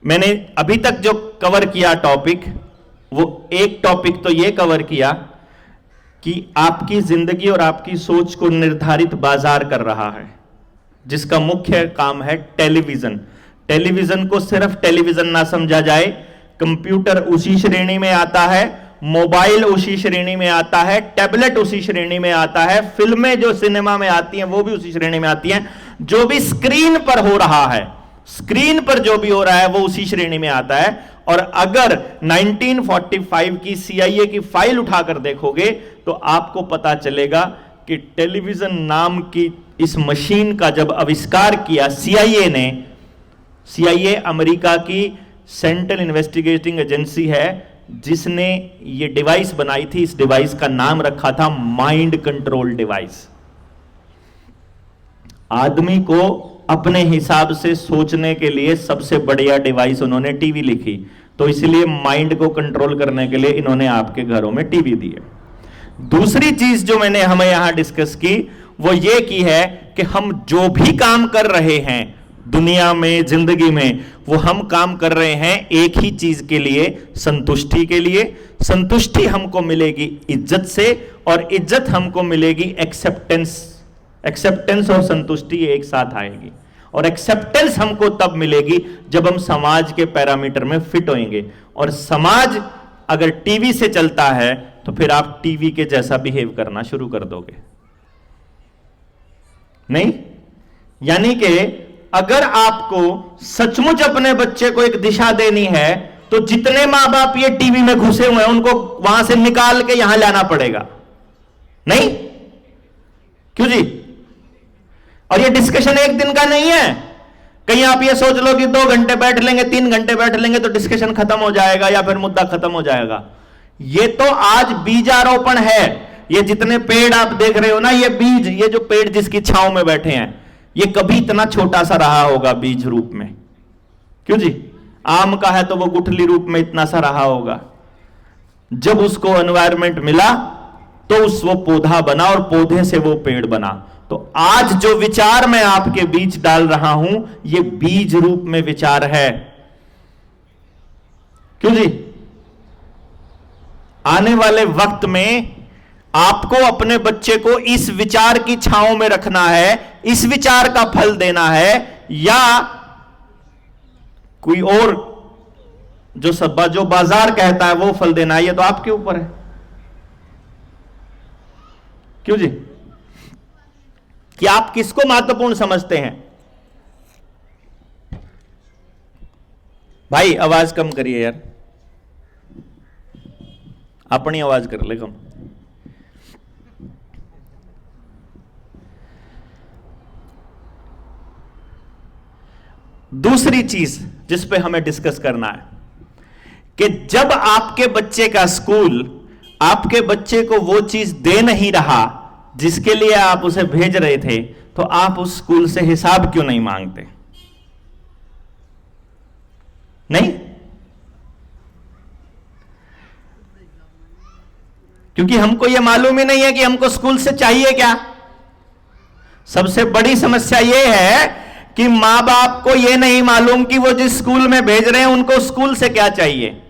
मैंने अभी तक जो कवर किया टॉपिक, वो एक टॉपिक तो ये कवर किया कि आपकी जिंदगी और आपकी सोच को निर्धारित बाजार कर रहा है, जिसका मुख्य काम है टेलीविजन। टेलीविजन को सिर्फ टेलीविजन ना समझा जाए, कंप्यूटर उसी श्रेणी में आता है, मोबाइल उसी श्रेणी में आता है, टैबलेट उसी श्रेणी में आता है, फिल्में जो सिनेमा में आती हैं वो भी उसी श्रेणी में आती हैं। जो भी स्क्रीन पर हो रहा है, स्क्रीन पर जो भी हो रहा है वो उसी श्रेणी में आता है। और अगर 1945 की CIA की फाइल उठाकर देखोगे तो आपको पता चलेगा कि टेलीविजन नाम की इस मशीन का जब आविष्कार किया CIA ने, CIA अमेरिका की सेंट्रल इन्वेस्टिगेटिंग एजेंसी है जिसने ये डिवाइस बनाई थी। इस डिवाइस का नाम रखा था माइंड कंट्रोल डिवाइस। आदमी को अपने हिसाब से सोचने के लिए सबसे बढ़िया डिवाइस उन्होंने टीवी लिखी, तो इसलिए माइंड को कंट्रोल करने के लिए इन्होंने आपके घरों में टीवी दिए। दूसरी चीज जो मैंने हमें यहां डिस्कस की वो ये की है कि हम जो भी काम कर रहे हैं दुनिया में, जिंदगी में, वो हम काम कर रहे हैं एक ही चीज के लिए, संतुष्टि के लिए। संतुष्टि हमको मिलेगी इज्जत से, और इज्जत हमको मिलेगी एक्सेप्टेंस। एक्सेप्टेंस और संतुष्टि एक साथ आएगी, और एक्सेप्टेंस हमको तब मिलेगी जब हम समाज के पैरामीटर में फिट होंगे। और समाज अगर टीवी से चलता है तो फिर आप टीवी के जैसा बिहेव करना शुरू कर दोगे, नहीं। यानी कि अगर आपको सचमुच अपने बच्चे को एक दिशा देनी है तो जितने मां बाप ये टीवी में घुसे हुए हैं उनको वहां से निकाल के यहां लाना पड़ेगा, नहीं। क्यों जी? और ये डिस्कशन एक दिन का नहीं है। कहीं आप ये सोच लो कि 2 घंटे बैठ लेंगे, 3 घंटे बैठ लेंगे तो डिस्कशन खत्म हो जाएगा या फिर मुद्दा खत्म हो जाएगा। ये तो आज बीजारोपण है। ये जितने पेड़ आप देख रहे हो ना, ये बीज, ये जो पेड़ जिसकी छांव में बैठे हैं, ये कभी इतना छोटा सा रहा होगा बीज रूप में। क्यों जी? आम का है तो वो गुठली रूप में इतना सा रहा होगा। जब उसको एनवायरनमेंट मिला तो वो पौधा बना और पौधे से वो पेड़ बना। तो आज जो विचार मैं आपके बीच डाल रहा हूं, ये बीज रूप में विचार है। क्यों जी? आने वाले वक्त में आपको अपने बच्चे को इस विचार की छांव में रखना है, इस विचार का फल देना है, या कोई और जो बाजार कहता है वो फल देना है। ये तो आपके ऊपर है। क्यों जी? कि आप किसको महत्वपूर्ण समझते हैं? भाई आवाज कम करिए यार, अपनी आवाज कर ले कम। दूसरी चीज जिस पे हमें डिस्कस करना है कि जब आपके बच्चे का स्कूल आपके बच्चे को वो चीज दे नहीं रहा जिसके लिए आप उसे भेज रहे थे, तो आप उस स्कूल से हिसाब क्यों नहीं मांगते? नहीं, क्योंकि हमको यह मालूम ही नहीं है कि हमको स्कूल से चाहिए क्या। सबसे बड़ी समस्या यह है कि मां बाप को यह नहीं मालूम कि वो जिस स्कूल में भेज रहे हैं उनको स्कूल से क्या चाहिए।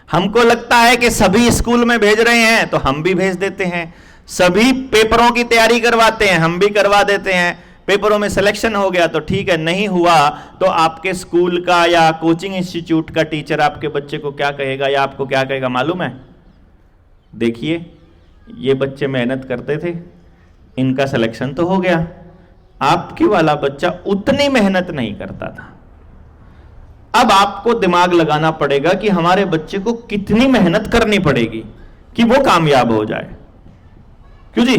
हमको लगता है कि सभी स्कूल में भेज रहे हैं तो हम भी भेज देते हैं, सभी पेपरों की तैयारी करवाते हैं हम भी करवा देते हैं, पेपरों में सिलेक्शन हो गया तो ठीक है, नहीं हुआ तो आपके स्कूल का या कोचिंग इंस्टीट्यूट का टीचर आपके बच्चे को क्या कहेगा या आपको क्या कहेगा मालूम है? देखिए ये बच्चे मेहनत करते थे, इनका सिलेक्शन तो हो गया, आपके वाला बच्चा उतनी मेहनत नहीं करता था। अब आपको दिमाग लगाना पड़ेगा कि हमारे बच्चे को कितनी मेहनत करनी पड़ेगी कि वो कामयाब हो जाए। क्यों जी?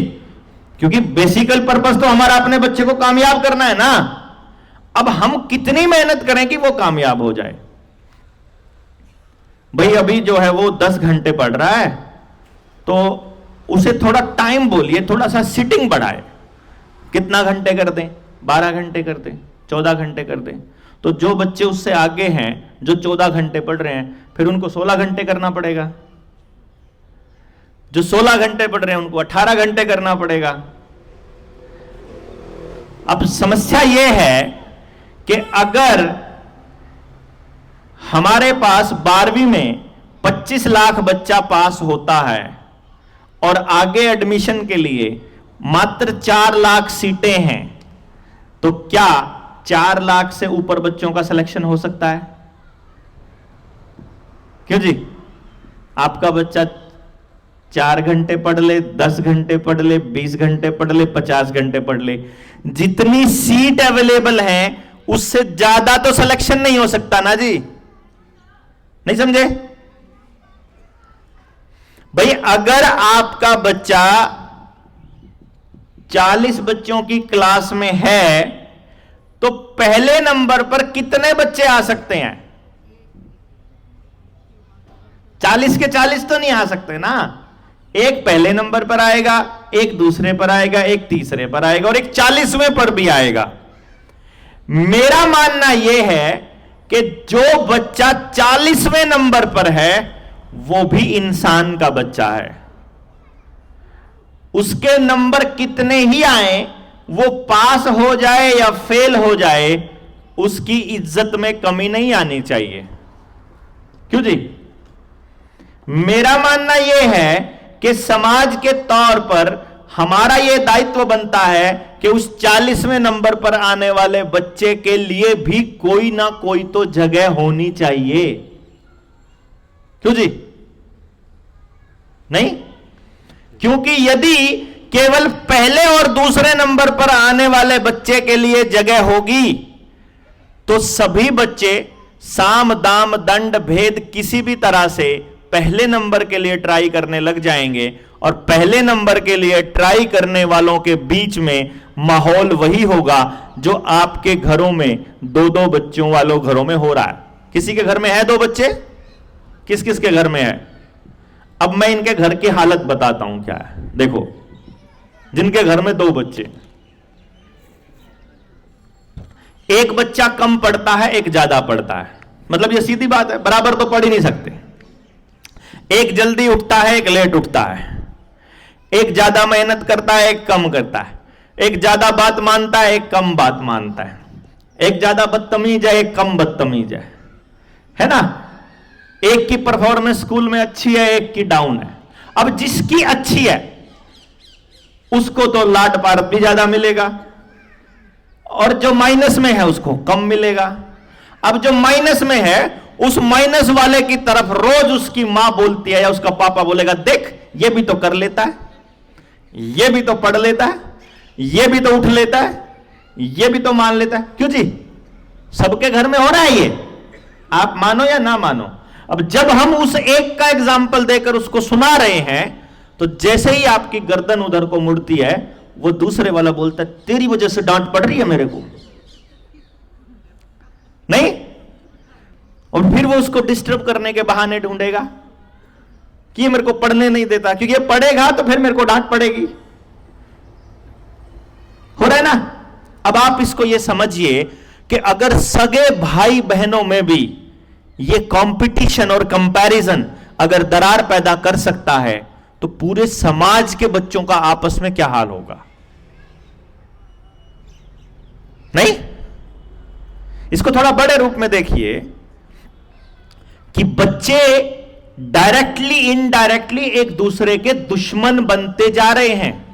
क्योंकि बेसिकल पर्पस तो हमारा अपने बच्चे को कामयाब करना है ना। अब हम कितनी मेहनत करें कि वो कामयाब हो जाए। भाई अभी जो है वो 10 घंटे पढ़ रहा है तो उसे थोड़ा टाइम बोलिए, थोड़ा सा सिटिंग बढ़ाए। कितना घंटे कर दें? 12 घंटे कर दें, 14 घंटे कर दें। तो जो बच्चे उससे आगे हैं जो 14 घंटे पढ़ रहे हैं, फिर उनको 16 घंटे करना पड़ेगा। जो 16 घंटे पढ़ रहे हैं उनको 18 घंटे करना पड़ेगा। अब समस्या यह है कि अगर हमारे पास 12वीं में 25 लाख बच्चा पास होता है और आगे एडमिशन के लिए मात्र 4 लाख सीटें हैं, तो क्या 4 लाख से ऊपर बच्चों का सिलेक्शन हो सकता है? क्यों जी? आपका बच्चा 4 घंटे पढ़ ले, 10 घंटे पढ़ ले, 20 घंटे पढ़ ले, 50 घंटे पढ़ ले, जितनी सीट अवेलेबल है उससे ज्यादा तो सिलेक्शन नहीं हो सकता ना जी। नहीं समझे भाई? अगर आपका बच्चा 40 बच्चों की क्लास में है तो पहले नंबर पर कितने बच्चे आ सकते हैं? 40 के 40 तो नहीं आ सकते ना। एक पहले नंबर पर आएगा, एक दूसरे पर आएगा, एक तीसरे पर आएगा और एक 40वें पर भी आएगा। मेरा मानना यह है कि जो बच्चा 40वें नंबर पर है वो भी इंसान का बच्चा है। उसके नंबर कितने ही आए, वो पास हो जाए या फेल हो जाए, उसकी इज्जत में कमी नहीं आनी चाहिए। क्यों जी? मेरा मानना यह है कि समाज के तौर पर हमारा यह दायित्व बनता है कि उस 40वें नंबर पर आने वाले बच्चे के लिए भी कोई ना कोई तो जगह होनी चाहिए। क्यों जी? नहीं? क्योंकि यदि केवल पहले और दूसरे नंबर पर आने वाले बच्चे के लिए जगह होगी तो सभी बच्चे साम दाम दंड भेद किसी भी तरह से पहले नंबर के लिए ट्राई करने लग जाएंगे और पहले नंबर के लिए ट्राई करने वालों के बीच में माहौल वही होगा जो आपके घरों में 2-2 बच्चों वालों घरों में हो रहा है। किसी के घर में है 2 बच्चे? किस किस के घर में है? अब मैं इनके घर की हालत बताता हूं क्या है। देखो, जिनके घर में 2 बच्चे, एक बच्चा कम पढ़ता है, एक ज्यादा पढ़ता है, मतलब ये सीधी बात है, बराबर तो पढ़ ही नहीं सकते। एक जल्दी उठता है, एक लेट उठता है, एक ज्यादा मेहनत करता है, एक कम करता है, एक ज्यादा बात मानता है, एक कम बात मानता है, एक ज्यादा बदतमीज है, एक कम बदतमीज है ना। एक की परफॉर्मेंस स्कूल में अच्छी है, एक की डाउन है। अब जिसकी अच्छी है उसको तो लाड पारत भी ज्यादा मिलेगा और जो माइनस में है उसको कम मिलेगा। अब जो माइनस में है उस माइनस वाले की तरफ रोज उसकी मां बोलती है या उसका पापा बोलेगा, देख ये भी तो कर लेता है, ये भी तो पढ़ लेता है, ये भी तो उठ लेता है, ये भी तो मान लेता है। क्यों जी? सबके घर में हो रहा है ये, आप मानो या ना मानो। अब जब हम उस एक का एग्जाम्पल देकर उसको सुना रहे हैं तो जैसे ही आपकी गर्दन उधर को मुड़ती है वो दूसरे वाला बोलता है, तेरी वजह से डांट पड़ रही है मेरे को। नहीं? और फिर वो उसको डिस्टर्ब करने के बहाने ढूंढेगा कि ये मेरे को पढ़ने नहीं देता, क्योंकि ये पढ़ेगा तो फिर मेरे को डांट पड़ेगी। हो रहा है ना? अब आप इसको ये समझिए कि अगर सगे भाई बहनों में भी ये कंपटीशन और कंपैरिजन अगर दरार पैदा कर सकता है, तो पूरे समाज के बच्चों का आपस में क्या हाल होगा? नहीं? इसको थोड़ा बड़े रूप में देखिए कि बच्चे डायरेक्टली इनडायरेक्टली एक दूसरे के दुश्मन बनते जा रहे हैं,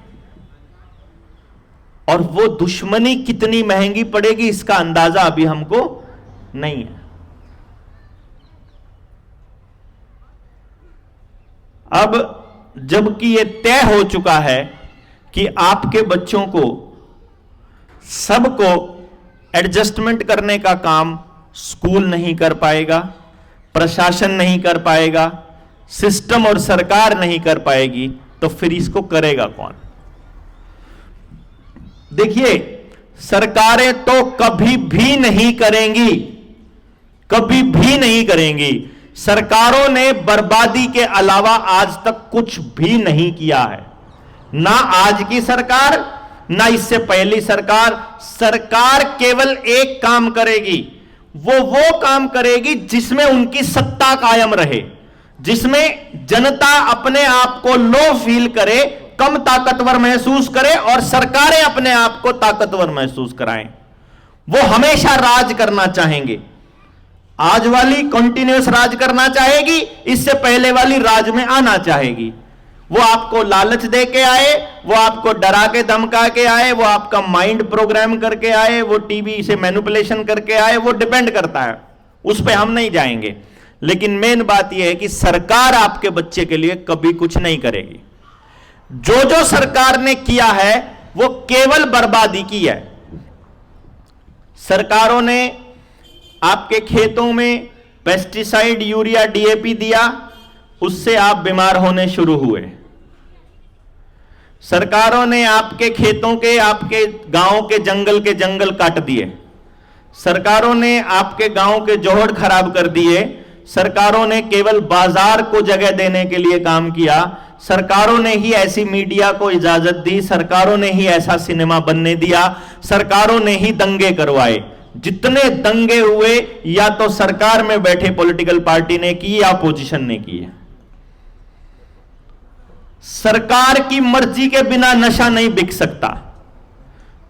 और वो दुश्मनी कितनी महंगी पड़ेगी इसका अंदाजा अभी हमको नहीं है। अब जबकि ये तय हो चुका है कि आपके बच्चों को सबको एडजस्टमेंट करने का काम स्कूल नहीं कर पाएगा, प्रशासन नहीं कर पाएगा, सिस्टम और सरकार नहीं कर पाएगी, तो फिर इसको करेगा कौन? देखिए, सरकारें तो कभी भी नहीं करेंगी, कभी भी नहीं करेंगी। सरकारों ने बर्बादी के अलावा आज तक कुछ भी नहीं किया है। ना आज की सरकार, ना इससे पहली सरकार। सरकार केवल एक काम करेगी, वो काम करेगी जिसमें उनकी सत्ता कायम रहे, जिसमें जनता अपने आप को लो फील करे, कम ताकतवर महसूस करे, और सरकारें अपने आप को ताकतवर महसूस कराएं। वो हमेशा राज करना चाहेंगे। आज वाली कंटिन्यूअस राज करना चाहेगी, इससे पहले वाली राज में आना चाहेगी। वो आपको लालच दे के आए, वो आपको डरा के धमका के आए, वो आपका माइंड प्रोग्राम करके आए, वो टीवी से मैनिपुलेशन करके आए, वो डिपेंड करता है, उस पर हम नहीं जाएंगे। लेकिन मेन बात यह है कि सरकार आपके बच्चे के लिए कभी कुछ नहीं करेगी। जो जो सरकार ने किया है वो केवल बर्बादी की है। सरकारों ने आपके खेतों में पेस्टिसाइड, यूरिया, डीएपी दिया, उससे आप बीमार होने शुरू हुए। सरकारों ने आपके खेतों के, आपके गांव के जंगल काट दिए। सरकारों ने आपके गांव के जोहड़ खराब कर दिए। सरकारों ने केवल बाजार को जगह देने के लिए काम किया। सरकारों ने ही ऐसी मीडिया को इजाजत दी, सरकारों ने ही ऐसा सिनेमा बनने दिया, सरकारों ने ही दंगे करवाए। जितने दंगे हुए या तो सरकार में बैठे पॉलिटिकल पार्टी ने की या अपोजिशन ने की है। सरकार की मर्जी के बिना नशा नहीं बिक सकता।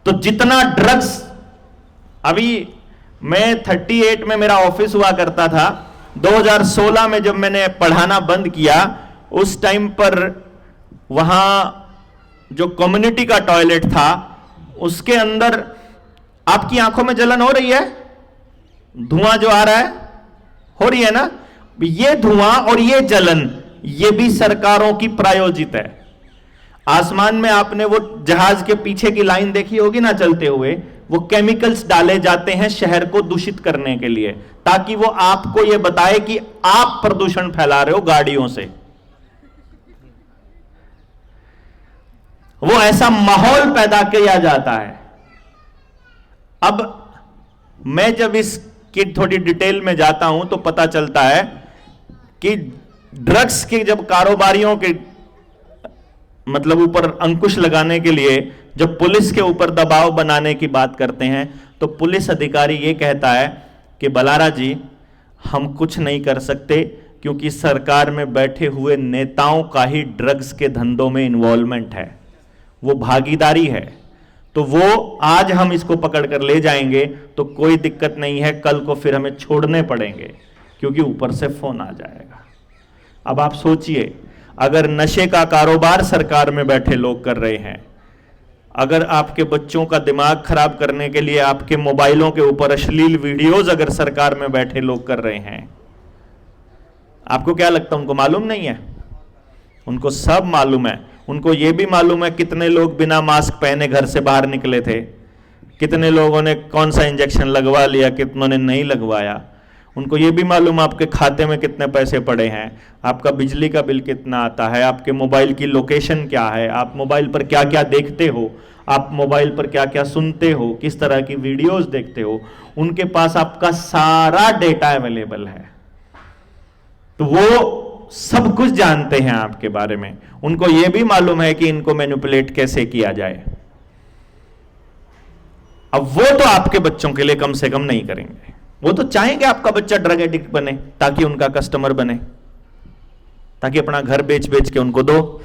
तो जितना ड्रग्स, अभी मैं 38 में मेरा ऑफिस हुआ करता था, 2016 में जब मैंने पढ़ाना बंद किया, उस टाइम पर वहां जो कम्युनिटी का टॉयलेट था उसके अंदर, आपकी आंखों में जलन हो रही है, धुआं जो आ रहा है, हो रही है ना? ये धुआं और ये जलन, ये भी सरकारों की प्रायोजित है। आसमान में आपने वो जहाज के पीछे की लाइन देखी होगी ना चलते हुए, वो केमिकल्स डाले जाते हैं शहर को दूषित करने के लिए, ताकि वो आपको ये बताए कि आप प्रदूषण फैला रहे हो गाड़ियों से। वो ऐसा माहौल पैदा किया जाता है। अब मैं जब इसकी थोड़ी डिटेल में जाता हूं तो पता चलता है कि ड्रग्स के जब कारोबारियों के मतलब ऊपर अंकुश लगाने के लिए जब पुलिस के ऊपर दबाव बनाने की बात करते हैं, तो पुलिस अधिकारी ये कहता है कि बलारा जी, हम कुछ नहीं कर सकते क्योंकि सरकार में बैठे हुए नेताओं का ही ड्रग्स के धंधों में इन्वॉल्वमेंट है, वो भागीदारी है। तो वो आज हम इसको पकड़ कर ले जाएंगे तो कोई दिक्कत नहीं है, कल को फिर हमें छोड़ने पड़ेंगे क्योंकि ऊपर से फोन आ जाएगा। अब आप सोचिए, अगर नशे का कारोबार सरकार में बैठे लोग कर रहे हैं, अगर आपके बच्चों का दिमाग खराब करने के लिए आपके मोबाइलों के ऊपर अश्लील वीडियोज अगर सरकार में बैठे लोग कर रहे हैं, आपको क्या लगता है उनको मालूम नहीं है? उनको सब मालूम है। उनको यह भी मालूम है कितने लोग बिना मास्क पहने घर से बाहर निकले थे, कितने लोगों ने कौन सा इंजेक्शन लगवा लिया, कितनों ने नहीं लगवाया। उनको ये भी मालूम आपके खाते में कितने पैसे पड़े हैं, आपका बिजली का बिल कितना आता है, आपके मोबाइल की लोकेशन क्या है, आप मोबाइल पर क्या क्या देखते हो, आप मोबाइल पर क्या क्या सुनते हो, किस तरह की वीडियोस देखते हो, उनके पास आपका सारा डेटा अवेलेबल है। तो वो सब कुछ जानते हैं आपके बारे में। उनको यह भी मालूम है कि इनको मैनिपुलेट कैसे किया जाए। अब वो तो आपके बच्चों के लिए कम से कम नहीं करेंगे। वो तो चाहेंगे आपका बच्चा ड्रग एडिक्ट बने ताकि उनका कस्टमर बने, ताकि अपना घर बेच बेच के उनको दो।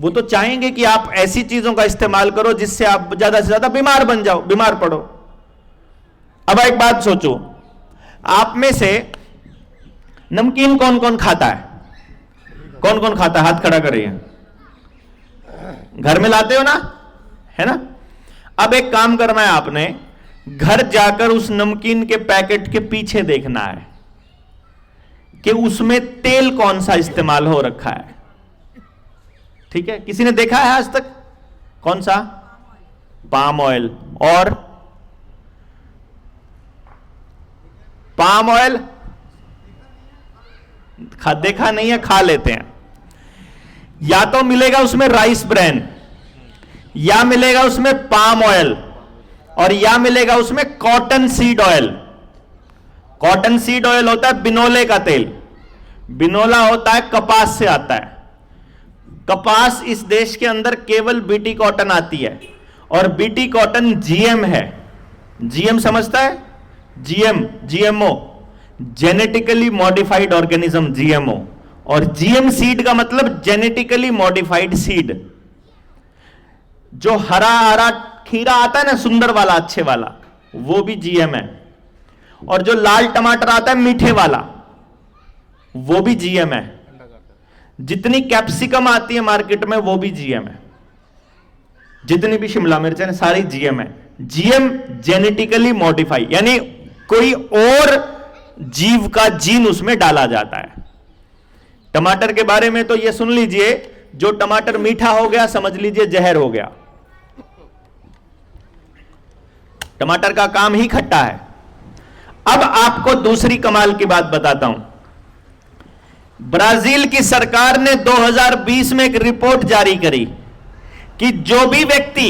वो तो चाहेंगे कि आप ऐसी चीजों का इस्तेमाल करो जिससे आप ज्यादा से ज्यादा बीमार बन जाओ, बीमार पड़ो। अब एक बात सोचो, आप में से नमकीन कौन कौन खाता है? कौन कौन खाता है? हाथ खड़ा करिए। घर में लाते हो ना, है ना? अब एक काम करना है, आपने घर जाकर उस नमकीन के पैकेट के पीछे देखना है कि उसमें तेल कौन सा इस्तेमाल हो रखा है। ठीक है? किसी ने देखा है आज तक? कौन सा? Palm oil. और पाम ऑयल देखा नहीं है, खा लेते हैं। या तो मिलेगा उसमें राइस ब्रैन, या मिलेगा उसमें पाम ऑयल, और या मिलेगा उसमें cotton seed oil. Cotton seed oil होता है बिनोले का तेल। बिनोला होता है कपास से आता है। कपास इस देश के अंदर केवल बीटी कॉटन आती है, और बीटी कॉटन जीएम है। जीएम समझता है? GM, GMO, genetically modified organism, GMO. और जीएम सीड का मतलब जेनेटिकली मॉडिफाइड सीड। जो हरा हरा खीरा आता है ना, सुंदर वाला, अच्छे वाला, वो भी जीएम है। और जो लाल टमाटर आता है मीठे वाला, वो भी जीएम है। जितनी कैप्सिकम आती है मार्केट में, वो भी जीएम है। जितनी भी शिमला मिर्च है, सारी जीएम है। जीएम जेनेटिकली मॉडिफाई, यानी कोई और जीव का जीन उसमें डाला जाता है। टमाटर के बारे में तो ये सुन लीजिए, जो टमाटर मीठा हो गया समझ लीजिए जहर हो गया। टमाटर का काम ही खट्टा है। अब आपको दूसरी कमाल की बात बताता हूं। ब्राजील की सरकार ने 2020 में एक रिपोर्ट जारी करी कि जो भी व्यक्ति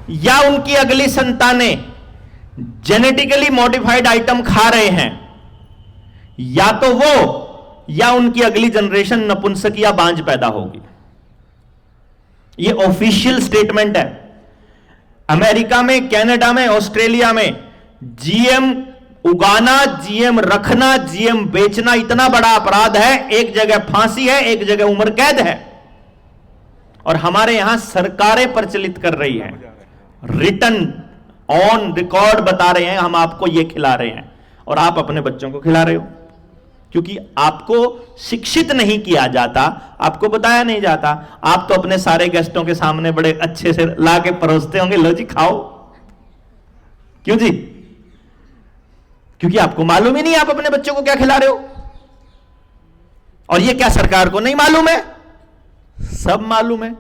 या उनकी अगली संतानें जेनेटिकली मॉडिफाइड आइटम खा रहे हैं, या तो वो या उनकी अगली जनरेशन नपुंसक या बांझ पैदा होगी। ये ऑफिशियल स्टेटमेंट है। अमेरिका में, कनाडा में, ऑस्ट्रेलिया में जीएम उगाना, जीएम रखना, जीएम बेचना इतना बड़ा अपराध है। एक जगह फांसी है, एक जगह उम्र कैद है। और हमारे यहां सरकारें प्रचलित कर रही हैं, रिटन ऑन रिकॉर्ड बता रहे हैं हम आपको ये खिला रहे हैं, और आप अपने बच्चों को खिला रहे हो। क्योंकि आपको शिक्षित नहीं किया जाता, आपको बताया नहीं जाता। आप तो अपने सारे गेस्टों के सामने बड़े अच्छे से ला के परोसते होंगे, लो जी खाओ। क्यों जी? क्योंकि आपको मालूम ही नहीं आप अपने बच्चों को क्या खिला रहे हो। और ये क्या सरकार को नहीं मालूम है? सब मालूम है।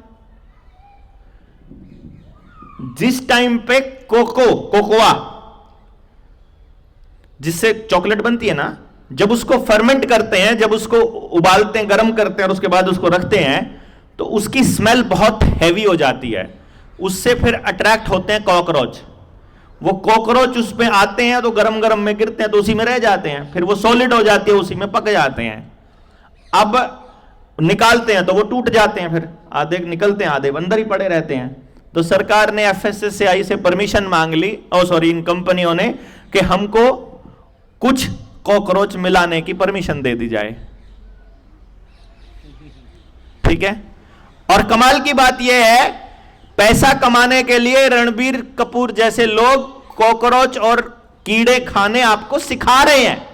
जिस टाइम पे कोकोआ, जिससे चॉकलेट बनती है ना, जब उसको फर्मेंट करते हैं, जब उसको उबालते हैं, गर्म करते हैं और उसके बाद उसको रखते हैं, तो उसकी स्मेल बहुत हैवी हो जाती है। उससे फिर अट्रैक्ट होते हैं कॉकरोच। वो कॉकरोच उस पे आते हैं तो गरम गरम में गिरते हैं, तो उसी में रह जाते हैं। फिर वो सॉलिड हो जाती है, उसी में पक जाते हैं। अब निकालते हैं तो वो टूट जाते हैं, फिर आधे निकलते हैं, आधे अंदर ही पड़े रहते हैं। तो सरकार ने FSSAI से परमिशन मांग ली, इन कंपनियों ने, कि हमको कुछ कॉकरोच मिलाने की परमिशन दे दी जाए। ठीक है? और कमाल की बात यह है, पैसा कमाने के लिए रणबीर कपूर जैसे लोग कॉकरोच और कीड़े खाने आपको सिखा रहे हैं।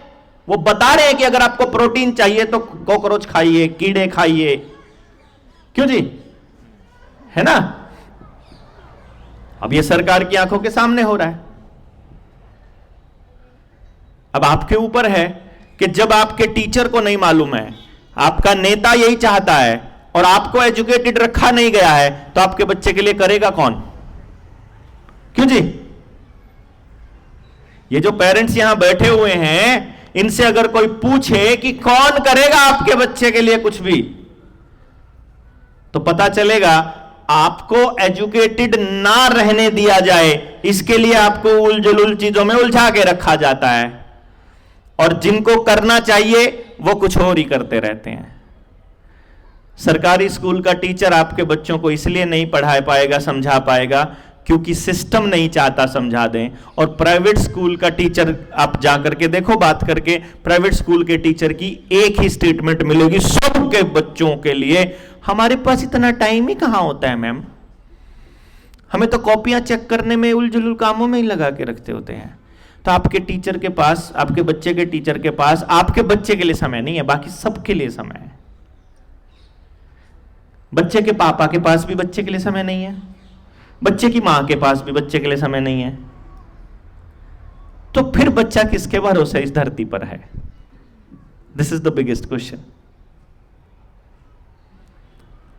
वो बता रहे हैं कि अगर आपको प्रोटीन चाहिए तो कॉकरोच खाइए, कीड़े खाइए। क्यों जी? है ना? अब ये सरकार की आंखों के सामने हो रहा है। अब आपके ऊपर है कि जब आपके टीचर को नहीं मालूम है, आपका नेता यही चाहता है, और आपको एजुकेटेड रखा नहीं गया है, तो आपके बच्चे के लिए करेगा कौन? क्यों जी? ये जो पेरेंट्स यहां बैठे हुए हैं, इनसे अगर कोई पूछे कि कौन करेगा आपके बच्चे के लिए कुछ भी, तो पता चलेगा आपको एजुकेटेड ना रहने दिया जाए, इसके लिए आपको उलझुल चीजों में उलझा के रखा जाता है, और जिनको करना चाहिए वो कुछ और ही करते रहते हैं। सरकारी स्कूल का टीचर आपके बच्चों को इसलिए नहीं पढ़ा पाएगा, समझा पाएगा, क्योंकि सिस्टम नहीं चाहता समझा दें। और प्राइवेट स्कूल का टीचर आप जाकर के देखो, बात करके, प्राइवेट स्कूल के टीचर की एक ही स्टेटमेंट मिलेगी सबके बच्चों के लिए, हमारे पास इतना टाइम ही कहां होता है मैम, हमें तो कॉपियां चेक करने में, उलझुल कामों में ही लगा के रखते होते हैं। तो आपके टीचर के पास, आपके बच्चे के टीचर के पास आपके बच्चे के लिए समय नहीं है, बाकी सबके लिए समय है। बच्चे के पापा के पास भी बच्चे के लिए समय नहीं है, बच्चे की मां के पास भी बच्चे के लिए समय नहीं है, तो फिर बच्चा किसके भरोसे इस धरती पर है? This is the biggest question.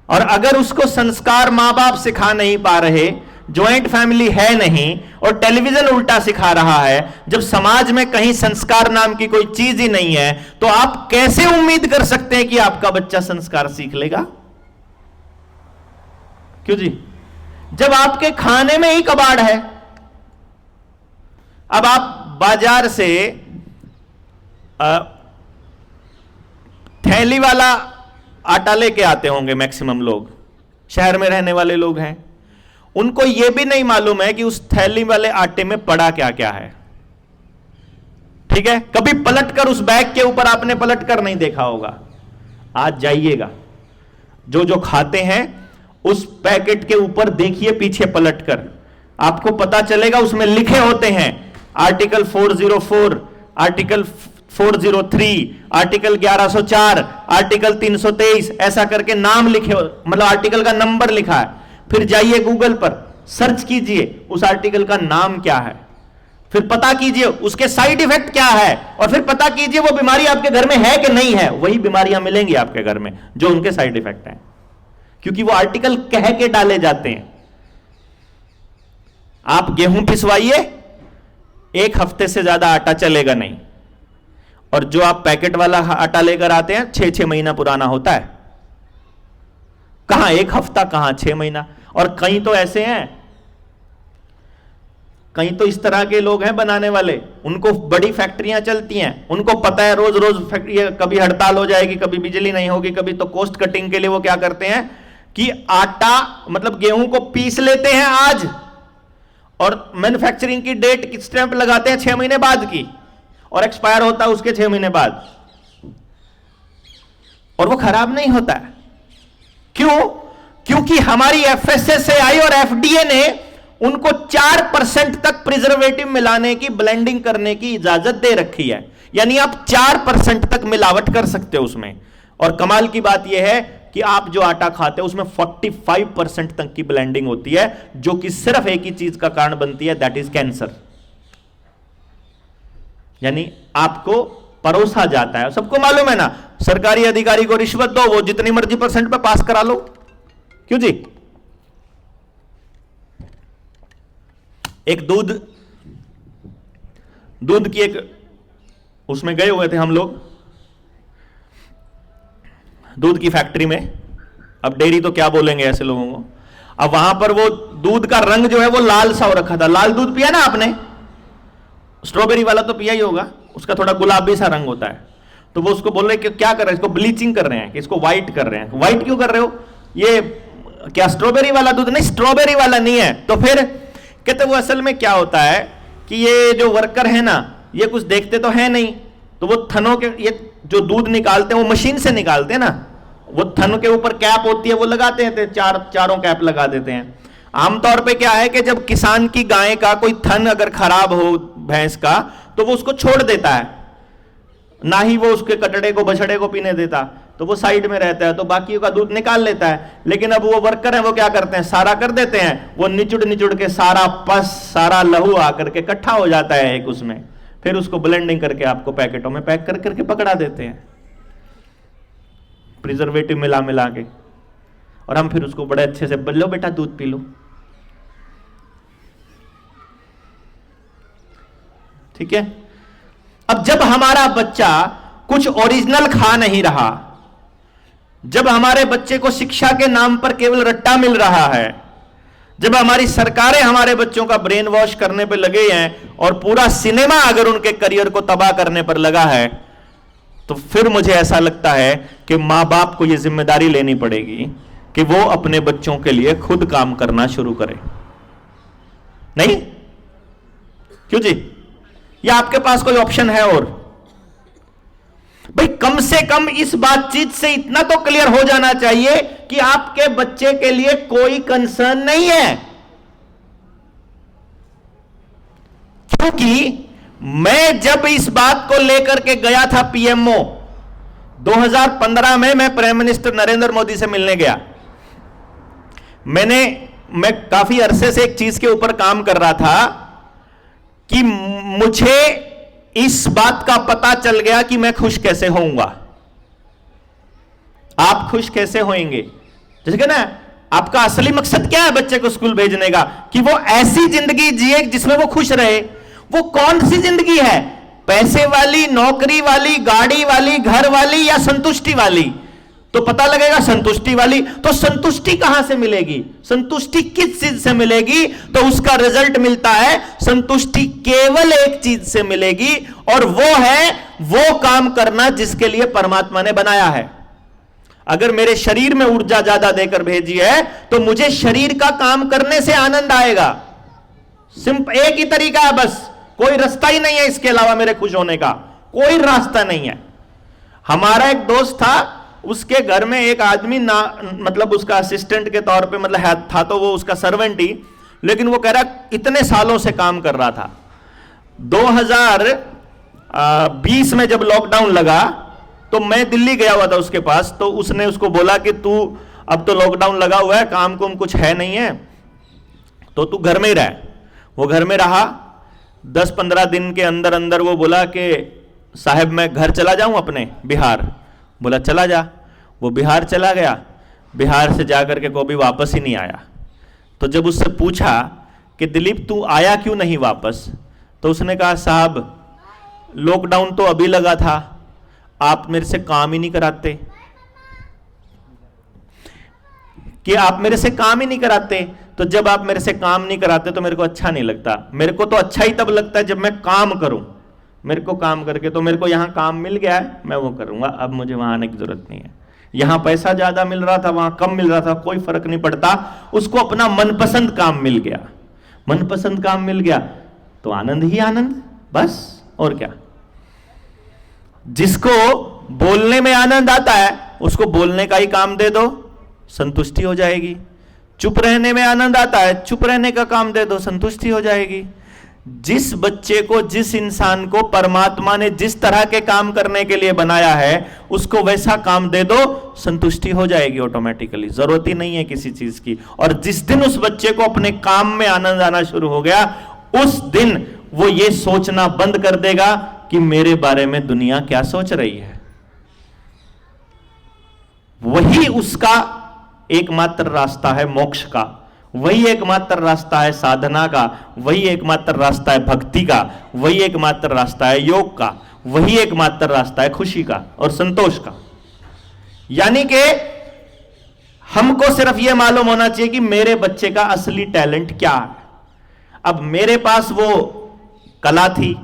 और अगर उसको संस्कार मां बाप सिखा नहीं पा रहे, ज्वाइंट फैमिली है नहीं, और टेलीविजन उल्टा सिखा रहा है, जब समाज में कहीं संस्कार नाम की कोई चीज ही नहीं है, तो आप कैसे उम्मीद कर सकते हैं कि आपका बच्चा संस्कार सीख लेगा? क्यों जी? जब आपके खाने में ही कबाड़ है। अब आप बाजार से थैली वाला आटा लेके आते होंगे, मैक्सिमम लोग शहर में रहने वाले लोग हैं, उनको यह भी नहीं मालूम है कि उस थैली वाले आटे में पड़ा क्या क्या है। ठीक है, कभी पलटकर उस बैग के ऊपर आपने पलटकर नहीं देखा होगा। आज जाइएगा, जो जो खाते हैं उस पैकेट के ऊपर देखिए, पीछे पलटकर आपको पता चलेगा, उसमें लिखे होते हैं आर्टिकल 404, आर्टिकल 403, आर्टिकल 1104, आर्टिकल 323, ऐसा करके नाम लिखे, मतलब आर्टिकल का नंबर लिखा है। फिर जाइए गूगल पर सर्च कीजिए उस आर्टिकल का नाम क्या है, फिर पता कीजिए उसके साइड इफेक्ट क्या है, और फिर पता कीजिए वो बीमारी आपके घर में है कि नहीं है। वही बीमारियां मिलेंगी आपके घर में जो उनके साइड इफेक्ट हैं, क्योंकि वो आर्टिकल कह के डाले जाते हैं। आप गेहूं पिसवाइए, एक हफ्ते से ज्यादा आटा चलेगा नहीं, और जो आप पैकेट वाला आटा लेकर आते हैं 6-6 महीना पुराना होता है। कहां एक हफ्ता, कहां 6 महीना। और कहीं तो ऐसे हैं, कहीं तो इस तरह के लोग हैं बनाने वाले, उनको बड़ी फैक्ट्रियां चलती हैं, उनको पता है रोज रोज फैक्ट्री, कभी हड़ताल हो जाएगी, कभी बिजली नहीं होगी, कभी तो कॉस्ट कटिंग के लिए वो क्या करते हैं कि आटा, मतलब गेहूं को पीस लेते हैं आज, और मैन्युफैक्चरिंग की डेट की स्टैंप लगाते हैं 6 महीने बाद की, और एक्सपायर होता है उसके 6 महीने बाद, और वो खराब नहीं होता है। क्यों? क्योंकि हमारी FSSAI और FDA ने उनको 4% तक प्रिजर्वेटिव मिलाने की, ब्लेंडिंग करने की इजाजत दे रखी है। यानी आप 4% तक मिलावट कर सकते हो उसमें। और कमाल की बात यह है कि आप जो आटा खाते हो उसमें 45% तक की ब्लेंडिंग होती है, जो कि सिर्फ एक ही चीज का कारण बनती है, दैट इज कैंसर। यानी आपको परोसा जाता है, सबको मालूम है ना, सरकारी अधिकारी को रिश्वत दो, वो जितनी मर्जी % पे पास करा लो। क्यों जी? एक दूध की एक उसमें गए हुए थे हम लोग, दूध की फैक्ट्री में। अब डेयरी तो क्या बोलेंगे ऐसे लोगों को। अब वहां पर वो दूध का रंग जो है वो लाल सा हो रखा था। लाल दूध पिया ना आपने? स्ट्रॉबेरी वाला तो पिया ही होगा, उसका थोड़ा गुलाबी सा रंग होता है। तो वो उसको बोल रहे कि क्या कर रहे हैं, इसको ब्लीचिंग कर रहे हैं, कि इसको व्हाइट कर रहे हैं। व्हाइट क्यों कर रहे हो? ये क्या स्ट्रॉबेरी वाला दूध? नहीं, स्ट्रॉबेरी वाला नहीं है। तो फिर कहते वो असल में क्या होता है कि ये जो वर्कर है ना, ये कुछ देखते तो है नहीं, तो वो थनों के, ये जो दूध निकालते हैं वो मशीन से निकालते हैं ना, वो थन के ऊपर कैप होती है वो लगाते हैं, चारों कैप लगा देते हैं। आमतौर पे क्या है कि जब किसान की गाय का कोई थन अगर खराब हो भैंस का, तो वो उसको छोड़ देता है, ना ही वो उसके कटड़े को बछड़े को पीने देता, तो वो साइड में रहता है, तो बाकी का दूध निकाल लेता है। लेकिन अब वो वर्कर है, वो क्या करते हैं, सारा कर देते हैं, वो निचुड़ के सारा पस, सारा लहू आकर के इकट्ठा हो जाता है एक उसमें, फिर उसको ब्लेंडिंग करके आपको पैकेटों में पैक कर करके पकड़ा देते हैं, प्रिजर्वेटिव मिला के, और हम फिर उसको बड़े अच्छे से, लो बेटा दूध पी लो। ठीक है। अब जब हमारा बच्चा कुछ ओरिजिनल खा नहीं रहा, जब हमारे बच्चे को शिक्षा के नाम पर केवल रट्टा मिल रहा है, जब हमारी सरकारें हमारे बच्चों का ब्रेन वॉश करने पर लगे हैं और पूरा सिनेमा अगर उनके करियर को तबाह करने पर लगा है, तो फिर मुझे ऐसा लगता है कि मां बाप को यह जिम्मेदारी लेनी पड़ेगी कि वो अपने बच्चों के लिए खुद काम करना शुरू करें। नहीं क्यों जी? या आपके पास कोई ऑप्शन है? और भाई कम से कम इस बातचीत से इतना तो क्लियर हो जाना चाहिए कि आपके बच्चे के लिए कोई कंसर्न नहीं है। क्योंकि मैं जब इस बात को लेकर के गया था पीएमओ 2015 में, मैं प्राइम मिनिस्टर नरेंद्र मोदी से मिलने गया। मैं काफी अरसे से एक चीज के ऊपर काम कर रहा था कि मुझे इस बात का पता चल गया कि मैं खुश कैसे होऊंगा। आप खुश कैसे होंगे? जैसे कि ना, आपका असली मकसद क्या है बच्चे को स्कूल भेजने का? कि वो ऐसी जिंदगी जिए जिसमें वो खुश रहे। वो कौन सी जिंदगी है? पैसे वाली, नौकरी वाली, गाड़ी वाली, घर वाली, या संतुष्टि वाली? तो पता लगेगा संतुष्टि वाली। तो संतुष्टि कहां से मिलेगी? संतुष्टि किस चीज से मिलेगी? तो उसका रिजल्ट मिलता है, संतुष्टि केवल एक चीज से मिलेगी, और वो है वो काम करना जिसके लिए परमात्मा ने बनाया है। अगर मेरे शरीर में ऊर्जा ज्यादा देकर भेजी है तो मुझे शरीर का काम करने से आनंद आएगा। सिंपल एक ही तरीका है, बस कोई रास्ता ही नहीं है इसके अलावा मेरे खुश होने का, कोई रास्ता नहीं है। हमारा एक दोस्त था, उसके घर में एक आदमी मतलब उसका असिस्टेंट के तौर पे मतलब था, तो वो उसका सर्वेंट ही, लेकिन वो कह रहा इतने सालों से काम कर रहा था। 2020 में जब लॉकडाउन लगा तो मैं दिल्ली गया हुआ था उसके पास, तो उसने उसको बोला कि तू अब तो लॉकडाउन लगा हुआ है, काम कुम कुछ है नहीं है, तो तू घर में ही रह। वो घर में रहा। 10-15 दिन के अंदर अंदर वो बोला कि साहब मैं घर चला जाऊं अपने बिहार। बोला चला जा। वो बिहार चला गया। बिहार से जाकर के कभी वापस ही नहीं आया। तो जब उससे पूछा कि दिलीप तू आया क्यों नहीं वापस, तो उसने कहा साहब लॉकडाउन तो अभी लगा था, आप मेरे से काम ही नहीं कराते, कि आप मेरे से काम ही नहीं कराते। तो जब आप मेरे से काम नहीं कराते तो मेरे को अच्छा नहीं लगता। मेरे को तो अच्छा ही तब लगता है जब मैं काम करूं। मेरे को काम करके, तो मेरे को यहां काम मिल गया है, मैं वो करूंगा, अब मुझे वहां आने की जरूरत नहीं है। यहां पैसा ज्यादा मिल रहा था, वहां कम मिल रहा था, कोई फर्क नहीं पड़ता। उसको अपना मनपसंद काम मिल गया। मनपसंद काम मिल गया तो आनंद ही आनंद, बस और क्या। जिसको बोलने में आनंद आता है उसको बोलने का ही काम दे दो, संतुष्टि हो जाएगी। चुप रहने में आनंद आता है, चुप रहने का काम दे दो, संतुष्टि हो जाएगी। जिस बच्चे को, जिस इंसान को परमात्मा ने जिस तरह के काम करने के लिए बनाया है उसको वैसा काम दे दो, संतुष्टि हो जाएगी ऑटोमेटिकली, जरूरत ही नहीं है किसी चीज की। और जिस दिन उस बच्चे को अपने काम में आनंद आना शुरू हो गया, उस दिन वो ये सोचना बंद कर देगा कि मेरे बारे में दुनिया क्या सोच रही है। वही उसका एकमात्र रास्ता है मोक्ष का, वही एकमात्र रास्ता है साधना का, वही एकमात्र रास्ता है भक्ति का, वही एकमात्र रास्ता है योग का, वही एकमात्र रास्ता है खुशी का और संतोष का। यानी कि हमको सिर्फ यह मालूम होना चाहिए कि मेरे बच्चे का असली टैलेंट क्या है। अब मेरे पास वो कला थी,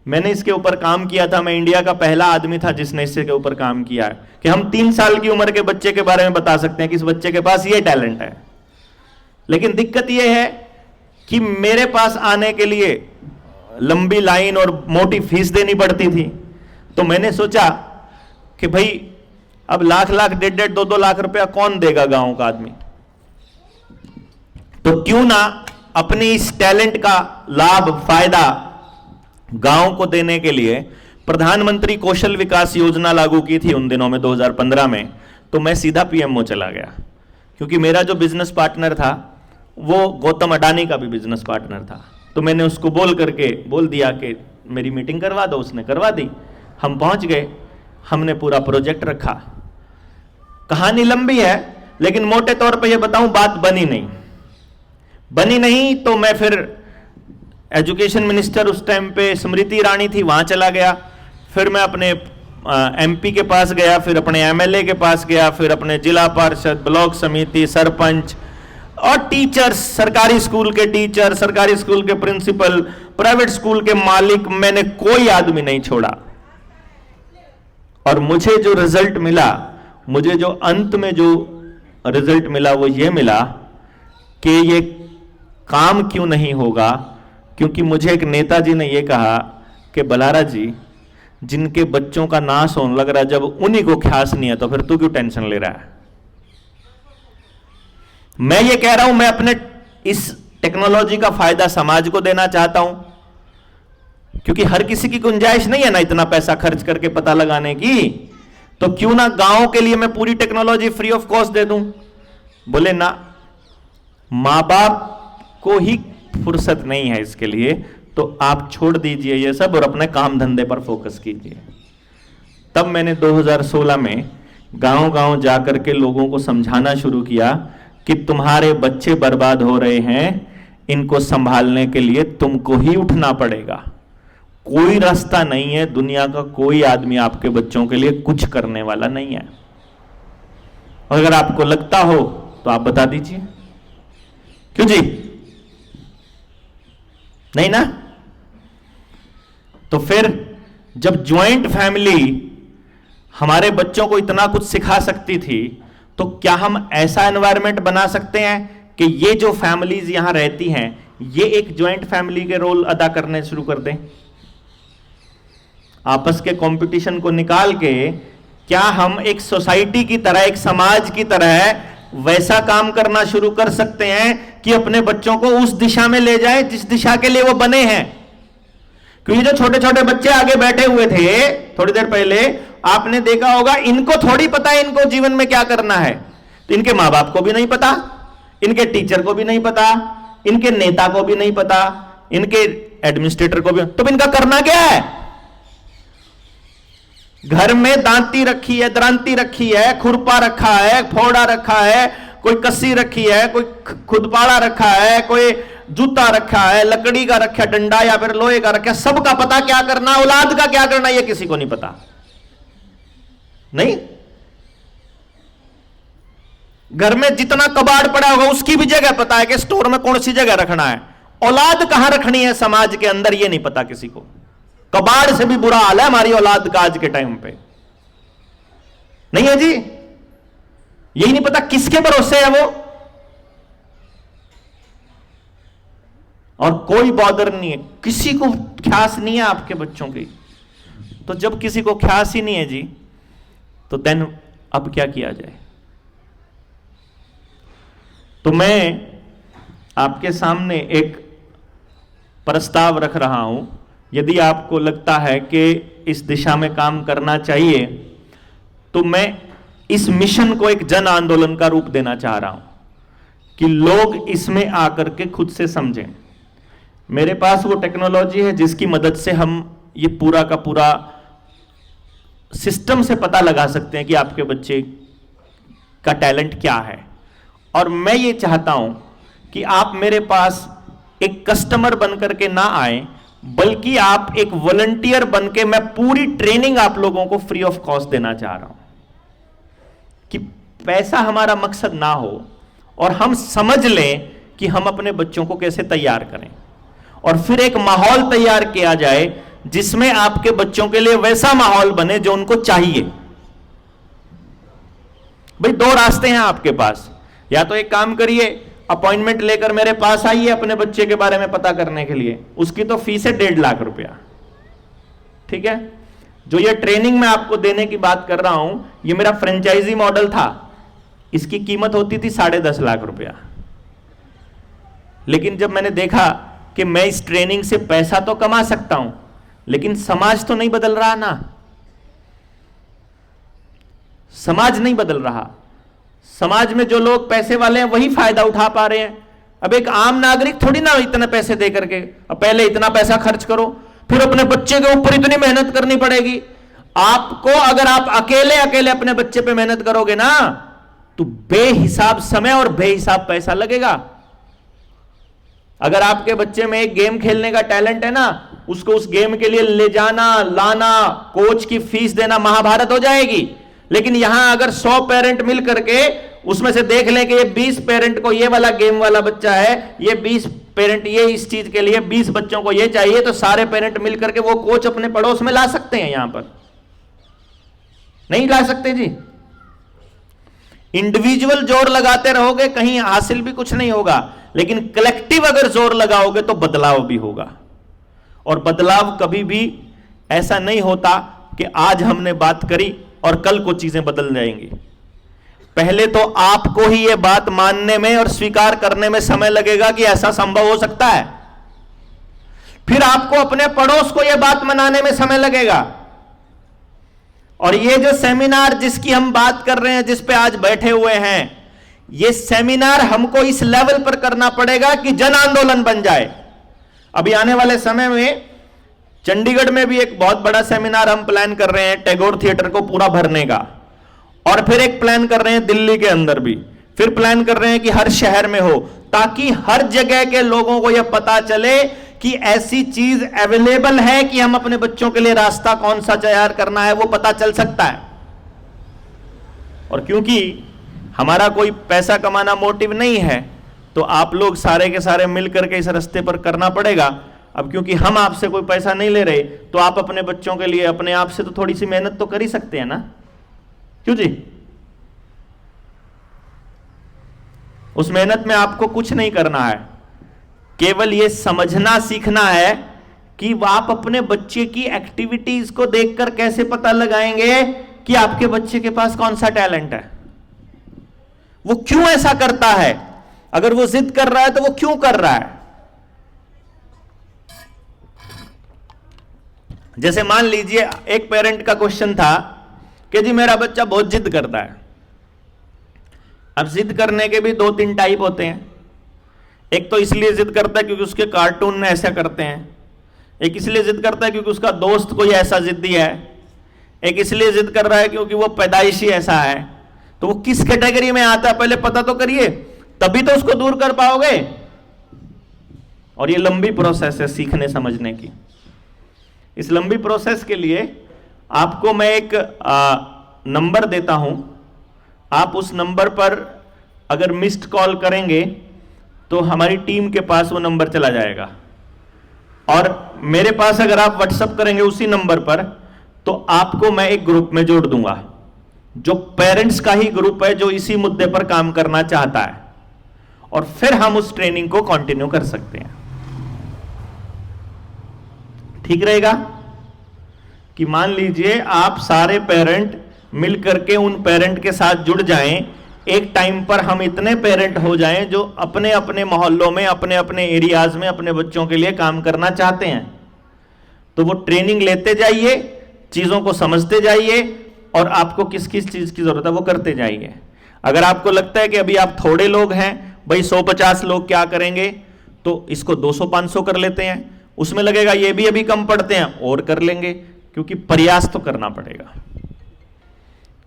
मैंने इसके ऊपर काम किया था। मैं इंडिया का पहला आदमी था जिसने इसके ऊपर काम किया है कि हम 3 साल की उम्र के बच्चे के बारे में बता सकते हैं कि इस बच्चे के पास ये टैलेंट है। लेकिन दिक्कत यह है कि मेरे पास आने के लिए लंबी लाइन और मोटी फीस देनी पड़ती थी। तो मैंने सोचा कि भाई अब लाख 1.5 2 लाख रुपया कौन देगा गांव का आदमी, तो क्यों ना अपनी इस टैलेंट का लाभ फायदा गांव को देने के लिए प्रधानमंत्री कौशल विकास योजना लागू की थी उन दिनों में 2015 में। तो मैं सीधा पीएमओ चला गया, क्योंकि मेरा जो बिजनेस पार्टनर था वो गौतम अडानी का भी बिजनेस पार्टनर था। तो मैंने उसको बोल दिया कि मेरी मीटिंग करवा दो। उसने करवा दी, हम पहुंच गए, हमने पूरा प्रोजेक्ट रखा। कहानी लंबी है लेकिन मोटे तौर पे ये बताऊं, बात बनी नहीं। तो मैं फिर एजुकेशन मिनिस्टर उस टाइम पे स्मृति ईरानी थी, वहां चला गया। फिर मैं अपने एमपी के पास गया, फिर अपने एमएलए के पास गया, फिर अपने जिला पार्षद, ब्लॉक समिति, सरपंच और टीचर्स, सरकारी स्कूल के टीचर, सरकारी स्कूल के प्रिंसिपल, प्राइवेट स्कूल के मालिक, मैंने कोई आदमी नहीं छोड़ा। और मुझे जो रिजल्ट मिला, मुझे जो अंत में जो रिजल्ट मिला वो ये मिला कि ये काम क्यों नहीं होगा, क्योंकि मुझे एक नेताजी ने ये कहा कि बलारा जी, जिनके बच्चों का नाश होने लग रहा है, जब उन्हीं को ख्यास नहीं है तो फिर तू क्यों टेंशन ले रहा है। मैं ये कह रहा हूं, मैं अपने इस टेक्नोलॉजी का फायदा समाज को देना चाहता हूं, क्योंकि हर किसी की गुंजाइश नहीं है ना इतना पैसा खर्च करके पता लगाने की, तो क्यों ना गांव के लिए मैं पूरी टेक्नोलॉजी फ्री ऑफ कॉस्ट दे दूं। बोले ना, मां बाप को ही फुर्सत नहीं है इसके लिए, तो आप छोड़ दीजिए ये सब और अपने काम धंधे पर फोकस कीजिए। तब मैंने 2016 में गांव-गांव जाकर के लोगों को समझाना शुरू किया कि तुम्हारे बच्चे बर्बाद हो रहे हैं, इनको संभालने के लिए तुमको ही उठना पड़ेगा। कोई रास्ता नहीं है, दुनिया का कोई आदमी आपके बच्चों के लिए कुछ करने वाला नहीं है। अगर आपको लगता हो तो आप बता दीजिए, क्यों जी? नहीं ना? तो फिर जब ज्वाइंट फैमिली हमारे बच्चों को इतना कुछ सिखा सकती थी, तो क्या हम ऐसा एनवायरनमेंट बना सकते हैं कि ये जो फैमिलीज यहां रहती हैं, ये एक ज्वाइंट फैमिली के रोल अदा करने शुरू कर दें? आपस के कंपटीशन को निकाल के क्या हम एक सोसाइटी की तरह, एक समाज की तरह वैसा काम करना शुरू कर सकते हैं कि अपने बच्चों को उस दिशा में ले जाए जिस दिशा के लिए वो बने हैं? क्योंकि जो छोटे छोटे बच्चे आगे बैठे हुए थे थोड़ी देर पहले, आपने देखा होगा, इनको थोड़ी पता है इनको जीवन में क्या करना है। तो इनके मां बाप को भी नहीं पता, इनके टीचर को भी नहीं पता, इनके नेता को भी नहीं पता, इनके एडमिनिस्ट्रेटर को भी। तो इनका करना क्या है? घर में दांती रखी है, दरांती रखी है, खुरपा रखा है, फोड़ा रखा है, कोई कस्सी रखी है, कोई खुदपाड़ा रखा है, कोई जूता रखा है, लकड़ी का रखा है डंडा या फिर लोहे का रखा है। सबका पता क्या करना, औलाद का क्या करना, यह किसी को नहीं पता। नहीं, घर में जितना कबाड़ पड़ा होगा उसकी भी जगह पता है कि स्टोर में कौन सी जगह रखना है। औलाद कहां रखनी है समाज के अंदर, यह नहीं पता किसी को। कबाड़ से भी बुरा हाल है हमारी औलाद का आज के टाइम पे, नहीं है जी? यही नहीं पता किसके भरोसे है वो, और कोई बॉदर नहीं है, किसी को ख्यास नहीं है आपके बच्चों की। तो जब किसी को ख्यास ही नहीं है जी, तो देन अब क्या किया जाए? तो मैं आपके सामने एक प्रस्ताव रख रहा हूं। यदि आपको लगता है कि इस दिशा में काम करना चाहिए, तो मैं इस मिशन को एक जन आंदोलन का रूप देना चाह रहा हूं कि लोग इसमें आकर के खुद से समझें। मेरे पास वो टेक्नोलॉजी है जिसकी मदद से हम ये पूरा का पूरा सिस्टम से पता लगा सकते हैं कि आपके बच्चे का टैलेंट क्या है। और मैं ये चाहता हूं कि आप मेरे पास एक कस्टमर बनकर के ना आए, बल्कि आप एक वॉलंटियर बनके, मैं पूरी ट्रेनिंग आप लोगों को फ्री ऑफ कॉस्ट देना चाह रहा हूं कि पैसा हमारा मकसद ना हो और हम समझ लें कि हम अपने बच्चों को कैसे तैयार करें, और फिर एक माहौल तैयार किया जाए जिसमें आपके बच्चों के लिए वैसा माहौल बने जो उनको चाहिए। भाई दो रास्ते हैं आपके पास, या तो एक काम करिए, अपॉइंटमेंट लेकर मेरे पास आइए अपने बच्चे के बारे में पता करने के लिए, उसकी तो फीस है 1.5 लाख रुपया, ठीक है। जो ये ट्रेनिंग मैं आपको देने की बात कर रहा हूं, ये मेरा फ्रेंचाइजी मॉडल था, इसकी कीमत होती थी 10.5 लाख रुपया। लेकिन जब मैंने देखा कि मैं इस ट्रेनिंग से पैसा तो कमा सकता हूं, लेकिन समाज तो नहीं बदल रहा ना, समाज नहीं बदल रहा। समाज में जो लोग पैसे वाले हैं वही फायदा उठा पा रहे हैं। अब एक आम नागरिक थोड़ी ना इतने पैसे दे करके, अब पहले इतना पैसा खर्च करो, फिर अपने बच्चे के ऊपर इतनी मेहनत करनी पड़ेगी आपको। अगर आप अकेले अकेले अपने बच्चे पे मेहनत करोगे ना, तो बेहिसाब समय और बेहिसाब पैसा लगेगा। अगर आपके बच्चे में एक गेम खेलने का टैलेंट है ना, उसको उस गेम के लिए ले जाना लाना, कोच की फीस देना महाभारत हो जाएगी। लेकिन यहां अगर 100 पेरेंट मिल करके उसमें से देख लें कि ये 20 पेरेंट को ये वाला गेम वाला बच्चा है, ये 20 पेरेंट ये इस चीज के लिए, 20 बच्चों को ये चाहिए, तो सारे पेरेंट मिल करके वो कोच अपने पड़ोस में ला सकते हैं। यहां पर नहीं ला सकते जी। इंडिविजुअल जोर लगाते रहोगे कहीं हासिल भी कुछ नहीं होगा, लेकिन कलेक्टिव अगर जोर लगाओगे तो बदलाव भी होगा। और बदलाव कभी भी ऐसा नहीं होता कि आज हमने बात करी और कल को चीजें बदल जाएंगी। पहले तो आपको ही यह बात मानने में और स्वीकार करने में समय लगेगा कि ऐसा संभव हो सकता है, फिर आपको अपने पड़ोस को यह बात मनाने में समय लगेगा। और ये जो सेमिनार जिसकी हम बात कर रहे हैं, जिस पे आज बैठे हुए हैं, ये सेमिनार हमको इस लेवल पर करना पड़ेगा कि जन आंदोलन बन जाए। अभी आने वाले समय में चंडीगढ़ में भी एक बहुत बड़ा सेमिनार हम प्लान कर रहे हैं, टैगोर थिएटर को पूरा भरने का। और फिर एक प्लान कर रहे हैं दिल्ली के अंदर भी, फिर प्लान कर रहे हैं कि हर शहर में हो, ताकि हर जगह के लोगों को यह पता चले कि ऐसी चीज अवेलेबल है कि हम अपने बच्चों के लिए रास्ता कौन सा तैयार करना है वो पता चल सकता है। और क्योंकि हमारा कोई पैसा कमाना मोटिव नहीं है, तो आप लोग सारे के सारे मिलकर के इस रास्ते पर करना पड़ेगा। अब क्योंकि हम आपसे कोई पैसा नहीं ले रहे, तो आप अपने बच्चों के लिए अपने आप से तो थोड़ी सी मेहनत तो कर ही सकते हैं ना, क्यों जी? उस मेहनत में आपको कुछ नहीं करना है, केवल यह समझना सीखना है कि आप अपने बच्चे की एक्टिविटीज को देखकर कैसे पता लगाएंगे कि आपके बच्चे के पास कौन सा टैलेंट है, वो क्यों ऐसा करता है। अगर वो जिद कर रहा है तो वो क्यों कर रहा है। जैसे मान लीजिए एक पेरेंट का क्वेश्चन था कि जी मेरा बच्चा बहुत जिद करता है। अब जिद करने के भी 2-3 टाइप होते हैं। एक तो इसलिए जिद करता है क्योंकि उसके कार्टून ऐसा करते हैं, एक इसलिए जिद करता है क्योंकि उसका दोस्त कोई ऐसा जिद्दी है, एक इसलिए जिद कर रहा है क्योंकि वो पैदाइशी ऐसा है। तो वो किस कैटेगरी में आता है पहले पता तो करिए, तभी तो उसको दूर कर पाओगे। और ये लंबी प्रोसेस है सीखने समझने की। इस लंबी प्रोसेस के लिए आपको मैं एक नंबर देता हूं, आप उस नंबर पर अगर मिस्ड कॉल करेंगे तो हमारी टीम के पास वो नंबर चला जाएगा। और मेरे पास अगर आप व्हाट्सएप करेंगे उसी नंबर पर, तो आपको मैं एक ग्रुप में जोड़ दूंगा, जो पेरेंट्स का ही ग्रुप है, जो इसी मुद्दे पर काम करना चाहता है। और फिर हम उस ट्रेनिंग को कंटिन्यू कर सकते हैं। ठीक रहेगा कि मान लीजिए आप सारे पेरेंट मिलकर के उन पेरेंट के साथ जुड़ जाएं, एक टाइम पर हम इतने पेरेंट हो जाएं जो अपने अपने मोहल्लों में, अपने अपने एरियाज में अपने बच्चों के लिए काम करना चाहते हैं। तो वो ट्रेनिंग लेते जाइए, चीजों को समझते जाइए, और आपको किस किस चीज की जरूरत है वो करते जाइए। अगर आपको लगता है कि अभी आप थोड़े लोग हैं, भाई 150 लोग क्या करेंगे, तो इसको 200-500 कर लेते हैं। उसमें लगेगा ये भी अभी कम पड़ते हैं, और कर लेंगे, क्योंकि प्रयास तो करना पड़ेगा।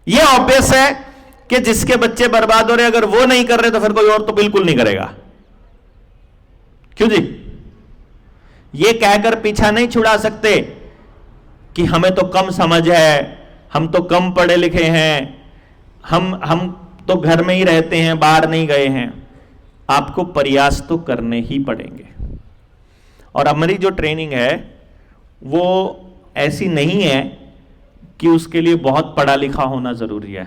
ये ऑब्वियस है कि जिसके बच्चे बर्बाद हो रहे, अगर वो नहीं कर रहे तो फिर कोई और तो बिल्कुल नहीं करेगा। क्यों जी? ये कहकर पीछा नहीं छुड़ा सकते कि हमें तो कम समझ है, हम तो कम पढ़े लिखे हैं, हम तो घर में ही रहते हैं, बाहर नहीं गए हैं। आपको प्रयास तो करने ही पड़ेंगे। और हमारी जो ट्रेनिंग है वो ऐसी नहीं है कि उसके लिए बहुत पढ़ा लिखा होना जरूरी है।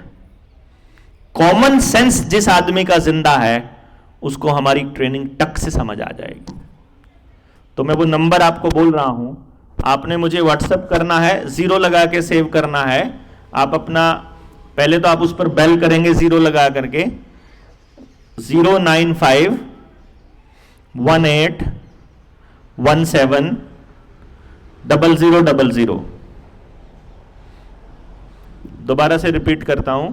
कॉमन सेंस जिस आदमी का जिंदा है उसको हमारी ट्रेनिंग टक से समझ आ जाएगी। तो मैं वो नंबर आपको बोल रहा हूं, आपने मुझे व्हाट्सएप करना है, 0 लगा के सेव करना है। आप अपना पहले तो आप उस पर बेल करेंगे 0 लगा करके, 095 18 17 0000। दोबारा से रिपीट करता हूं,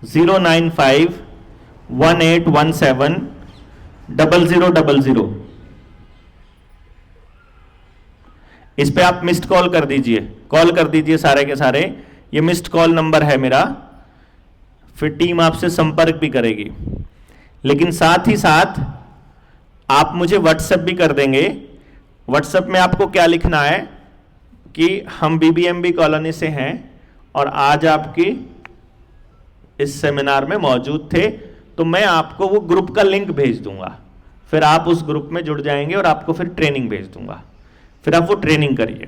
095 18 17 0000। इस पे आप मिस्ड कॉल कर दीजिए, कॉल कर दीजिए सारे के सारे। ये मिस्ड कॉल नंबर है मेरा, फिर टीम आपसे संपर्क भी करेगी। लेकिन साथ ही साथ आप मुझे व्हाट्सएप भी कर देंगे। व्हाट्सएप में आपको क्या लिखना है कि हम बीबीएमबी कॉलोनी से हैं और आज आपकी इस सेमिनार में मौजूद थे, तो मैं आपको वो ग्रुप का लिंक भेज दूंगा, फिर आप उस ग्रुप में जुड़ जाएंगे और आपको फिर ट्रेनिंग भेज दूंगा, फिर आप वो ट्रेनिंग करिए।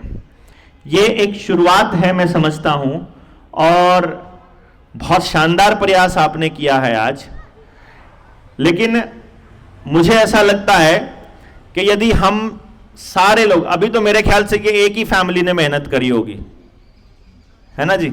ये एक शुरुआत है, मैं समझता हूं, और बहुत शानदार प्रयास आपने किया है आज। लेकिन मुझे ऐसा लगता है कि यदि हम सारे लोग, अभी तो मेरे ख्याल से ये एक ही फैमिली ने मेहनत करी होगी, है ना जी?